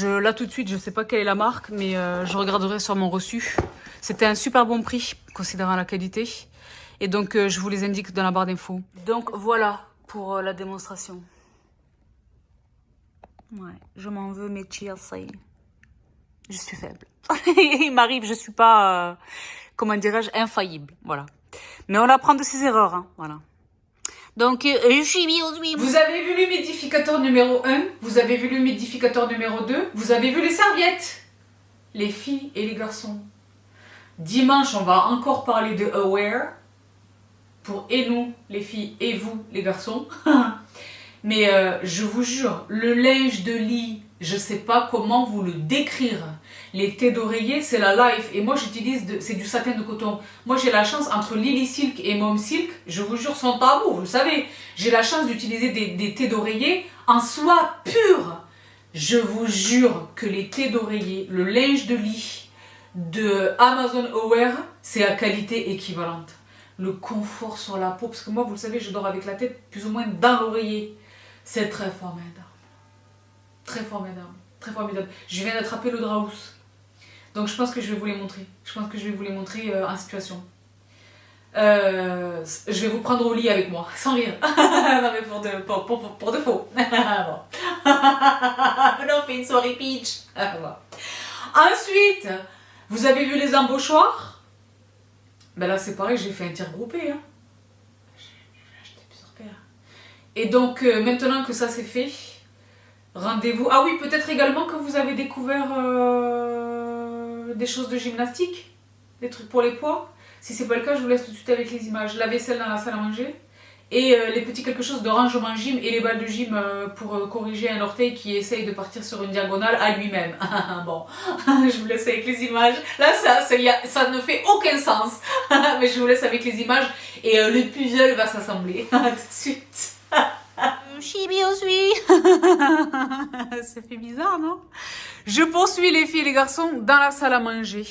[SPEAKER 2] Là, tout de suite, je sais pas quelle est la marque, mais je regarderai sur mon reçu. C'était un super bon prix, considérant la qualité. Et donc, je vous les indique dans la barre d'infos. Donc voilà pour la démonstration. Ouais, je m'en veux, mais cheers. Je suis faible. Il m'arrive, je suis pas, comment dirais-je, infaillible. Voilà. Mais on apprend de ses erreurs, hein. Voilà. Donc, je suis bien. Vous avez vu l'humidificateur numéro 1, vous avez vu l'humidificateur numéro 2, vous avez vu les serviettes, les filles et les garçons. Dimanche, on va encore parler de Aware, pour et nous, les filles, et vous, les garçons. Mais je vous jure, le linge de lit, je sais pas comment vous le décrire. Les thés d'oreiller, c'est la life. Et moi, j'utilise, c'est du satin de coton. Moi, j'ai la chance, entre Lily Silk et Mom Silk, je vous jure, sans tabou, vous le savez. J'ai la chance d'utiliser des thés d'oreiller en soie pure. Je vous jure que les thés d'oreiller, le linge de lit de Amazon Aware, c'est à qualité équivalente. Le confort sur la peau, parce que moi, vous le savez, je dors avec la tête plus ou moins dans l'oreiller. C'est très formidable. Très formidable. Très formidable. Je viens d'attraper le Draus. Donc je pense que je vais vous les montrer. Je pense que je vais vous les montrer en situation. Je vais vous prendre au lit avec moi, sans rire. Non mais pour de faux. Bon. On fait une soirée pitch. Bon. Ensuite, vous avez vu les embauchoirs? Ben là c'est pareil, j'ai fait un tir groupé. Hein. J'ai acheté plusieurs paires. Et donc maintenant que ça c'est fait, rendez-vous. Ah oui, peut-être également que vous avez découvert des choses de gymnastique, des trucs pour les poids. Si c'est pas le cas, je vous laisse tout de suite avec les images. La vaisselle dans la salle à manger et les petits quelque chose de rangement gym et les balles de gym pour corriger un orteil qui essaye de partir sur une diagonale à lui-même. Bon, je vous laisse avec les images. Là, ça ne fait aucun sens, mais je vous laisse avec les images et le puzzle va s'assembler tout de suite. Ça fait bizarre, non? Je poursuis les filles et les garçons dans la salle à manger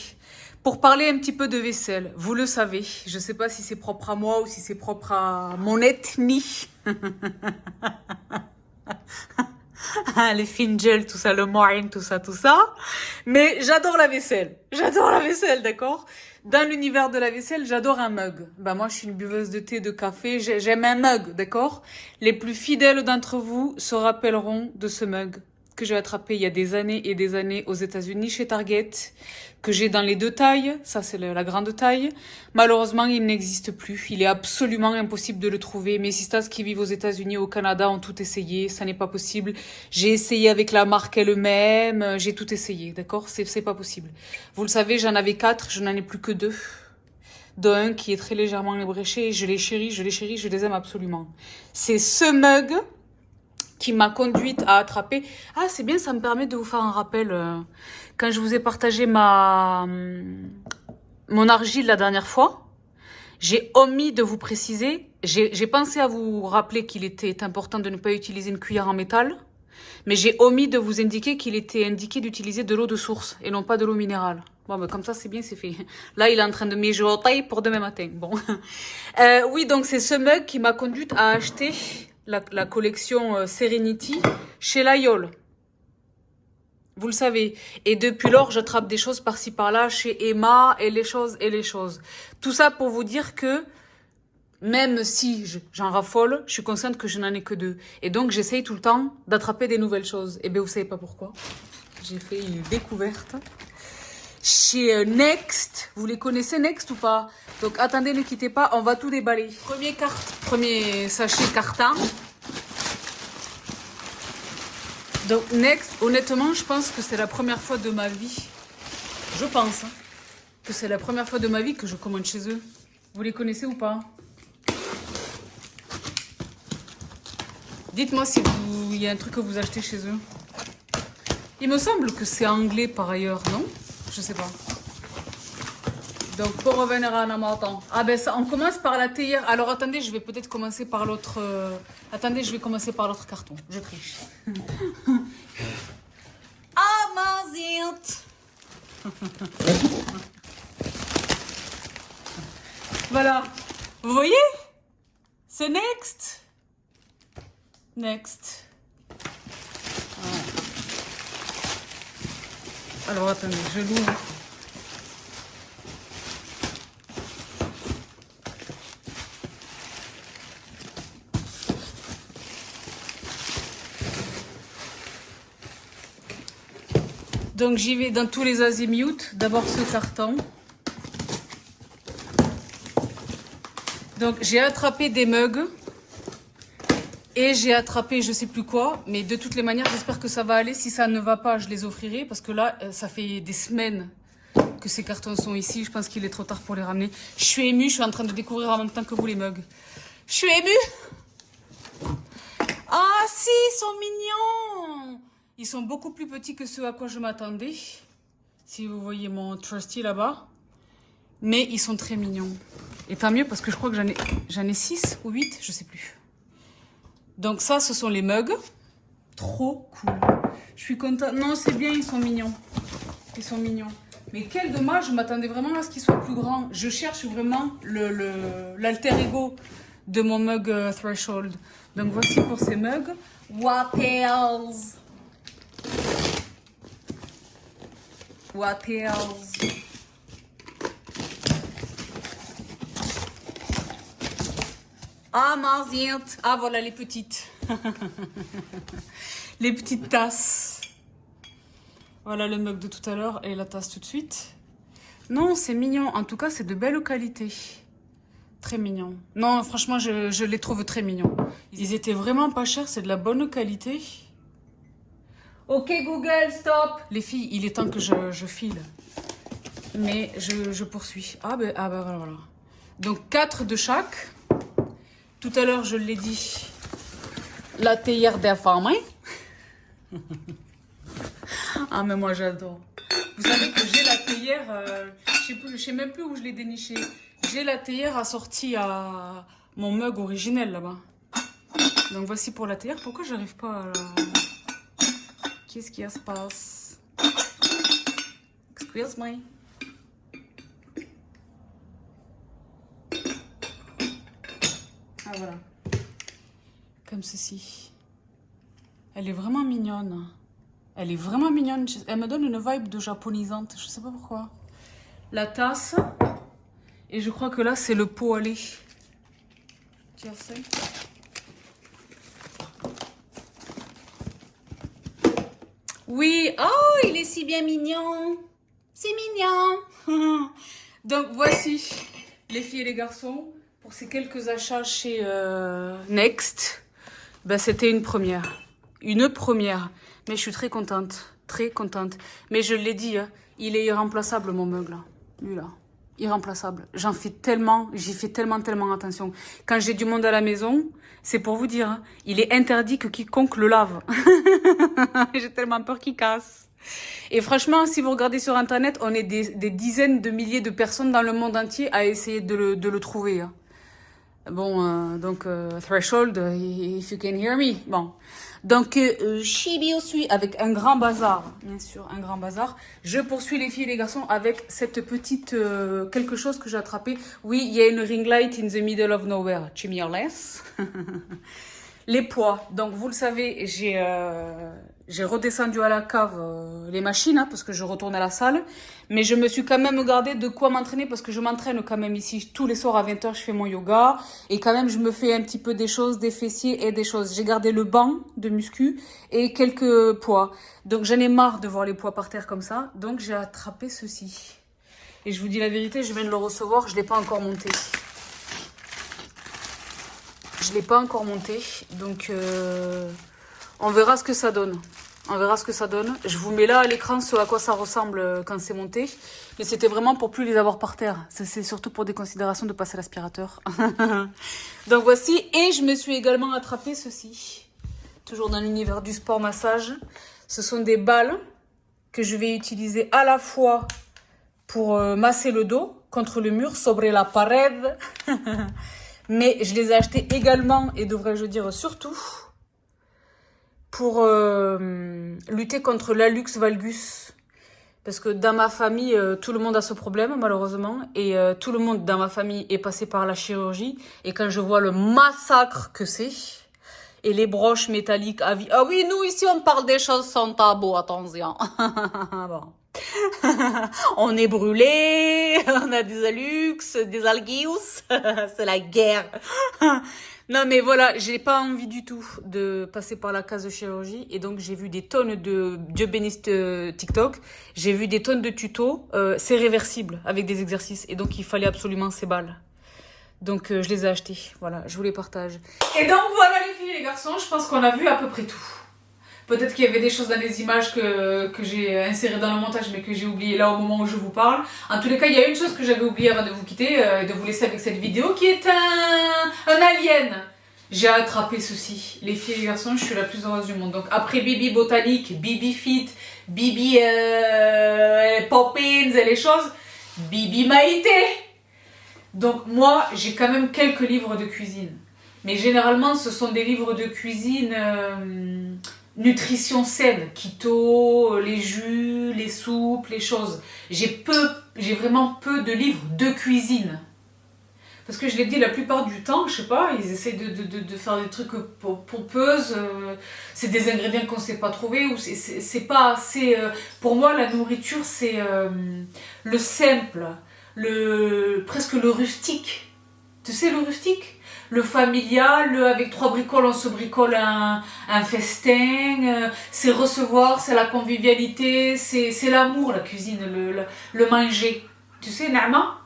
[SPEAKER 2] pour parler un petit peu de vaisselle. Vous le savez, je ne sais pas si c'est propre à moi ou si c'est propre à mon ethnie. Les fingers, tout ça, le moine, tout ça. Mais j'adore la vaisselle. J'adore la vaisselle, d'accord? Dans l'univers de la vaisselle, j'adore un mug. Ben moi, je suis une buveuse de thé, de café. J'aime un mug, d'accord? Les plus fidèles d'entre vous se rappelleront de ce mug que j'ai attrapé il y a des années et des années aux États-Unis chez Target, que j'ai dans les 2 tailles. Ça, c'est la grande taille. Malheureusement, il n'existe plus. Il est absolument impossible de le trouver. Mes sisters qui vivent aux États-Unis, au Canada, ont tout essayé. Ça n'est pas possible. J'ai essayé avec la marque elle-même. J'ai tout essayé, d'accord? C'est pas possible. Vous le savez, j'en avais 4. Je n'en ai plus que 2. dont un qui est très légèrement ébréché. Je les chéris, je les chéris, je les aime absolument. C'est ce mug qui m'a conduite à attraper... Ah, c'est bien, ça me permet de vous faire un rappel. Quand je vous ai partagé mon argile la dernière fois, j'ai omis de vous préciser, j'ai pensé à vous rappeler qu'il était important de ne pas utiliser une cuillère en métal, mais j'ai omis de vous indiquer qu'il était indiqué d'utiliser de l'eau de source et non pas de l'eau minérale. Bon, ben comme ça, c'est bien, c'est fait. Là, il est en train de mijoter pour demain matin. Bon. Oui, donc c'est ce mug qui m'a conduite à acheter la collection Serenity chez Layol. Vous le savez. Et depuis lors, j'attrape des choses par-ci par-là chez Emma et les choses et les choses. Tout ça pour vous dire que même si j'en raffole, je suis consciente que je n'en ai que 2. Et donc, j'essaye tout le temps d'attraper des nouvelles choses. Et bien, vous savez pas pourquoi. J'ai fait une découverte chez Next. Vous les connaissez, Next, ou pas? Donc, attendez, ne quittez pas, on va tout déballer. Premier sachet carton. Donc, Next, honnêtement, je pense que c'est la première fois de ma vie. Je pense que c'est la première fois de ma vie que je commande chez eux. Vous les connaissez ou pas? Dites-moi si il y a un truc que vous achetez chez eux. Il me semble que c'est anglais par ailleurs, non? Je sais pas. Donc, pour revenir à Namatan. Ah ben, ça, on commence par la théière. Alors, attendez, je vais peut-être commencer par l'autre... Attendez, je vais commencer par l'autre carton. Je triche. Ah, ma zinte. Voilà. Vous voyez? C'est Next. Next. Ouais. Alors, attendez, je l'ouvre. Donc j'y vais dans tous les azimuts. D'abord ce carton. Donc j'ai attrapé des mugs. Et j'ai attrapé je sais plus quoi. Mais de toutes les manières, j'espère que ça va aller. Si ça ne va pas, je les offrirai. Parce que là, ça fait des semaines que ces cartons sont ici. Je pense qu'il est trop tard pour les ramener. Je suis émue. Je suis en train de découvrir en même temps que vous les mugs. Je suis émue. Ah si, ils sont mignons. Ils sont beaucoup plus petits que ceux à quoi je m'attendais. Si vous voyez mon trusty là-bas. Mais ils sont très mignons. Et tant mieux parce que je crois que j'en ai 6 ou 8, je sais plus. Donc ça, ce sont les mugs. Trop cool. Je suis contente. Non, c'est bien, ils sont mignons. Ils sont mignons. Mais quel dommage, je m'attendais vraiment à ce qu'ils soient plus grands. Je cherche vraiment l'alter ego de mon mug Threshold. Donc voici pour ces mugs. What else? What else? Ah, marziente. Ah, voilà les petites. Les petites tasses. Voilà le mug de tout à l'heure et la tasse tout de suite. Non, c'est mignon. En tout cas, c'est de belle qualité. Très mignon. Non, franchement, je les trouve très mignons. Ils étaient vraiment pas chers. C'est de la bonne qualité. Ok Google, stop. Les filles, il est temps que je file. Mais je poursuis. Ah ben voilà. Donc 4 de chaque. Tout à l'heure, je l'ai dit, la théière des femmes. Hein. Ah mais moi j'adore. Vous savez que j'ai la théière, je sais même plus où je l'ai dénichée. J'ai la théière assortie à mon mug originel là-bas. Donc voici pour la théière. Pourquoi j'arrive pas à la... Qu'est-ce qui se passe? Excuse moi. Ah voilà. Comme ceci. Elle est vraiment mignonne. Elle est vraiment mignonne. Elle me donne une vibe de japonisante. Je sais pas pourquoi. La tasse. Et je crois que là, c'est le pot à lait. Tu sais. Oui, oh, il est si bien mignon. C'est mignon. Donc, voici, les filles et les garçons, pour ces quelques achats chez Next. Ben, c'était une première. Une première. Mais je suis très contente. Très contente. Mais je l'ai dit, hein, il est irremplaçable, mon mug, là. Lui, là. irremplaçable. J'y fais tellement attention. Quand j'ai du monde à la maison, c'est pour vous dire, hein, il est interdit que quiconque le lave. J'ai tellement peur qu'il casse. Et franchement, si vous regardez sur internet, on est des dizaines de milliers de personnes dans le monde entier à essayer de le trouver. Hein. Bon, donc, Threshold, if you can hear me. Bon. Donc, Chibi aussi, avec un grand bazar, bien sûr, un grand bazar. Je poursuis les filles et les garçons avec cette petite, quelque chose que j'ai attrapé. Oui, il y a une ring light in the middle of nowhere. Chimney less. Les poids. Donc, vous le savez, j'ai redescendu à la cave les machines, hein, parce que je retourne à la salle. Mais je me suis quand même gardé de quoi m'entraîner, parce que je m'entraîne quand même ici. Tous les soirs à 20h, je fais mon yoga. Et quand même, je me fais un petit peu des choses, des fessiers et des choses. J'ai gardé le banc de muscu et quelques poids. Donc, j'en ai marre de voir les poids par terre comme ça. Donc, j'ai attrapé ceci. Et je vous dis la vérité, je viens de le recevoir. Je ne l'ai pas encore monté. Je ne l'ai pas encore monté, donc on verra ce que ça donne. On verra ce que ça donne. Je vous mets là à l'écran ce à quoi ça ressemble quand c'est monté. Mais c'était vraiment pour plus les avoir par terre. C'est surtout pour des considérations de passer l'aspirateur. Donc voici. Et je me suis également attrapé ceci. Toujours dans l'univers du sport massage. Ce sont des balles que je vais utiliser à la fois pour masser le dos contre le mur, sobre la pared. Mais je les ai achetés également, et devrais-je dire surtout, pour lutter contre l'hallux valgus. Parce que dans ma famille, tout le monde a ce problème, malheureusement. Et tout le monde dans ma famille est passé par la chirurgie. Et quand je vois le massacre que c'est, et les broches métalliques à vie... Ah oui, nous ici, on parle des choses sans tabou, attention. Bon. On est brûlé, on a des hallux, des algius, c'est la guerre. Non mais voilà, j'ai pas envie du tout de passer par la case de chirurgie et donc j'ai vu des tonnes de, Dieu bénisse TikTok, j'ai vu des tonnes de tutos, c'est réversible avec des exercices et donc il fallait absolument ces balles. Donc je les ai achetés, voilà, je vous les partage. Et donc voilà les filles et les garçons, je pense qu'on a vu à peu près tout. Peut-être qu'il y avait des choses dans les images que j'ai insérées dans le montage mais que j'ai oublié là au moment où je vous parle. En tous les cas, il y a une chose que j'avais oubliée avant de vous quitter, de vous laisser avec cette vidéo qui est un alien. J'ai attrapé ceci. Les filles et les garçons, je suis la plus heureuse du monde. Donc après Bibi Botanique, Bibi Fit, Bibi Poppins et les choses, Bibi Maïté. Donc moi, j'ai quand même quelques livres de cuisine. Mais généralement, ce sont des livres de cuisine... nutrition saine, keto, les jus, les soupes, les choses. J'ai vraiment peu de livres de cuisine. Parce que je l'ai dit, la plupart du temps, je sais pas, ils essayent de faire des trucs pompeuses, c'est des ingrédients qu'on sait pas trouver, ou c'est pas assez... pour moi, la nourriture, c'est le simple, presque le rustique. Tu sais, le rustique ? Le familial, avec 3 bricoles, on se bricole un festin, c'est recevoir, c'est la convivialité, c'est l'amour, la cuisine, le manger. Tu sais, Naama ?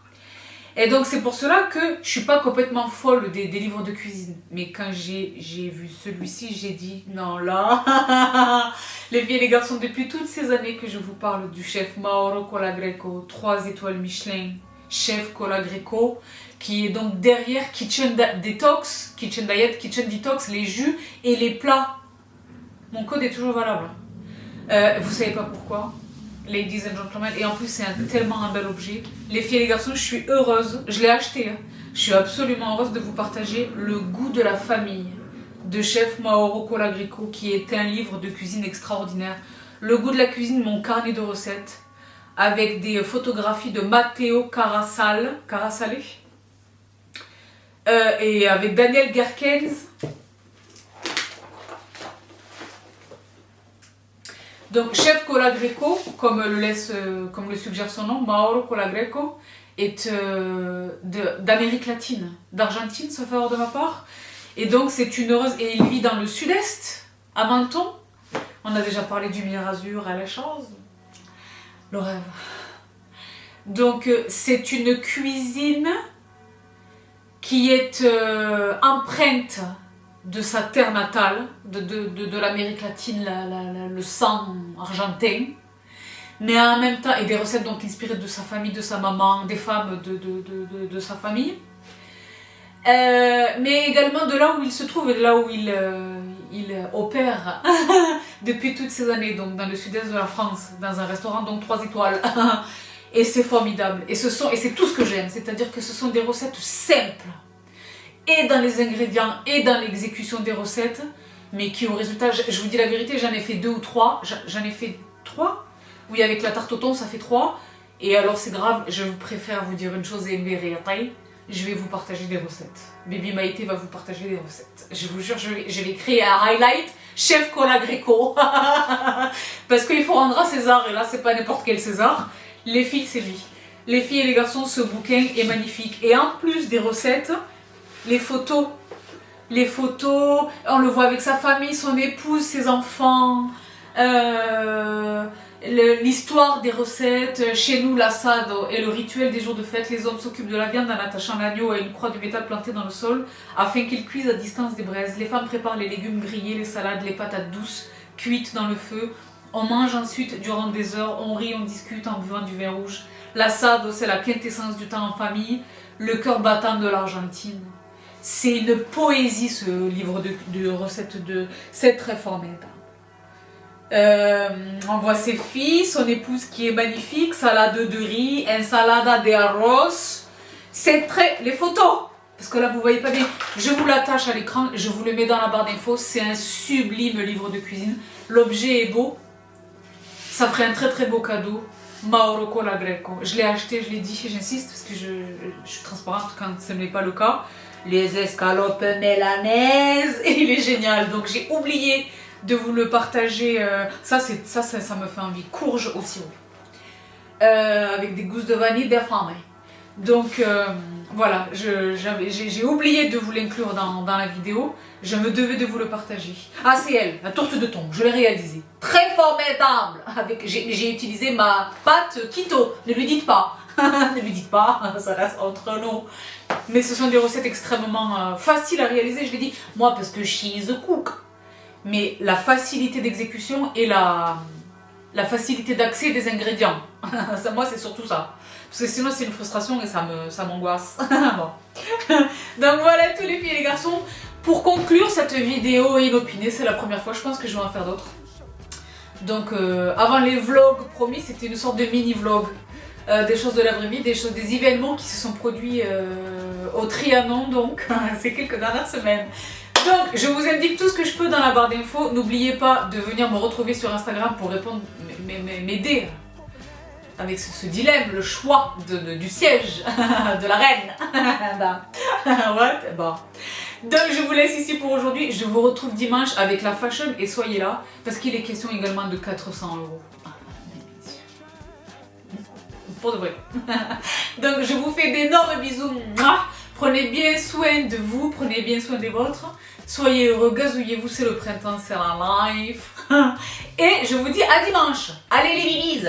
[SPEAKER 2] Et donc c'est pour cela que je suis pas complètement folle des livres de cuisine. Mais quand j'ai vu celui-ci, j'ai dit, non là, les filles et les garçons, depuis toutes ces années que je vous parle du chef Mauro Colagreco, 3 étoiles Michelin, chef Colagreco, qui est donc derrière Kitchen Detox, Kitchen Diet, Kitchen Detox, les jus et les plats. Mon code est toujours valable. Vous savez pas pourquoi, ladies and gentlemen, et en plus c'est tellement un bel objet. Les filles et les garçons, je suis heureuse, je l'ai acheté, hein. Je suis absolument heureuse de vous partager Le goût de la famille de chef Mauro Colagreco, qui est un livre de cuisine extraordinaire. Le goût de la cuisine, mon carnet de recettes, avec des photographies de Matteo Carasale, et avec Daniel Gerkens. Donc chef Colagreco, comme le suggère son nom, Mauro Colagreco, est d'Amérique latine, d'Argentine, sauf erreur de ma part. Et donc c'est une heureuse, et il vit dans le sud-est, à Menton. On a déjà parlé du Mirazur à la chose. Le rêve. Donc c'est une cuisine qui est empreinte de sa terre natale, de l'Amérique latine, le sang argentin. mais en même temps, et des recettes donc inspirées de sa famille, de sa maman, des femmes de sa famille. Mais également de là où il se trouve et de là où il opère depuis toutes ces années, donc dans le sud-est de la France, dans un restaurant donc 3 étoiles. Et c'est formidable. Et c'est tout ce que j'aime, c'est-à-dire que ce sont des recettes simples, et dans les ingrédients, et dans l'exécution des recettes, mais qui au résultat, je vous dis la vérité, j'en ai fait 2 ou 3, j'en ai fait 3, oui avec la tarte au thon ça fait 3, et alors c'est grave, je préfère vous dire une chose et une vérité, je vais vous partager des recettes. Baby Maïté va vous partager des recettes. Je vous jure, je vais créer un highlight chef Cola Greco. Parce qu'il faut rendre à César, et là c'est pas n'importe quel César. Les filles, c'est lui. Les filles et les garçons, ce bouquin est magnifique. Et en plus des recettes, les photos, on le voit avec sa famille, son épouse, ses enfants, l'histoire des recettes. Chez nous, l'assado est le rituel des jours de fête. Les hommes s'occupent de la viande en attachant l'agneau à une croix de métal plantée dans le sol afin qu'il cuise à distance des braises. Les femmes préparent les légumes grillés, les salades, les patates douces cuites dans le feu. On mange ensuite durant des heures, on rit, on discute en buvant du vin rouge. L'assado, c'est la quintessence du temps en famille, le cœur battant de l'Argentine. C'est une poésie, ce livre de recettes c'est très formidable. On voit ses filles, son épouse qui est magnifique, salade de riz, ensalada de arroz. C'est très... Les photos, parce que là vous voyez pas bien, je vous l'attache à l'écran, je vous le mets dans la barre d'infos, c'est un sublime livre de cuisine. L'objet est beau, ça ferait un très très beau cadeau. Mauro Cola Greco. Je l'ai acheté, je l'ai dit, j'insiste parce que je suis transparente quand ce n'est pas le cas. Les escalopes mélanaises, et il est génial. Donc j'ai oublié de vous le partager. Ça me fait envie. Courge au sirop. Avec des gousses de vanille déformées. Donc voilà, j'ai oublié de vous l'inclure dans la vidéo. Je me devais de vous le partager. Ah, c'est elle, la tourte de thon, je l'ai réalisée. Très formidable. J'ai utilisé ma pâte keto. Ne lui dites pas. Ne lui dites pas, ça reste entre nous. Mais ce sont des recettes extrêmement faciles à réaliser, je l'ai dit. Moi, parce que she's a cook. Mais la facilité d'exécution et la facilité d'accès des ingrédients. Moi, c'est surtout ça. Parce que sinon, c'est une frustration et ça m'angoisse. Bon. Donc voilà, tous les filles et les garçons. Pour conclure cette vidéo inopinée, c'est la première fois, je pense que je vais en faire d'autres. Donc avant les vlogs promis, c'était une sorte de mini-vlog. Des choses de la vraie vie, des événements qui se sont produits au Trianon, donc ces quelques dernières semaines. Donc je vous indique tout ce que je peux dans la barre d'infos. N'oubliez pas de venir me retrouver sur Instagram pour répondre, m'aider avec ce dilemme, le choix du siège de la reine. What? Bon. Donc je vous laisse ici pour aujourd'hui. Je vous retrouve dimanche avec la fashion et soyez là parce qu'il est question également de 400 €. Pour de vrai. Donc je vous fais d'énormes bisous. Prenez bien soin de vous, prenez bien soin des vôtres. Soyez heureux, gazouillez-vous, c'est le printemps, c'est la life. Et je vous dis à dimanche. Allez les bibis.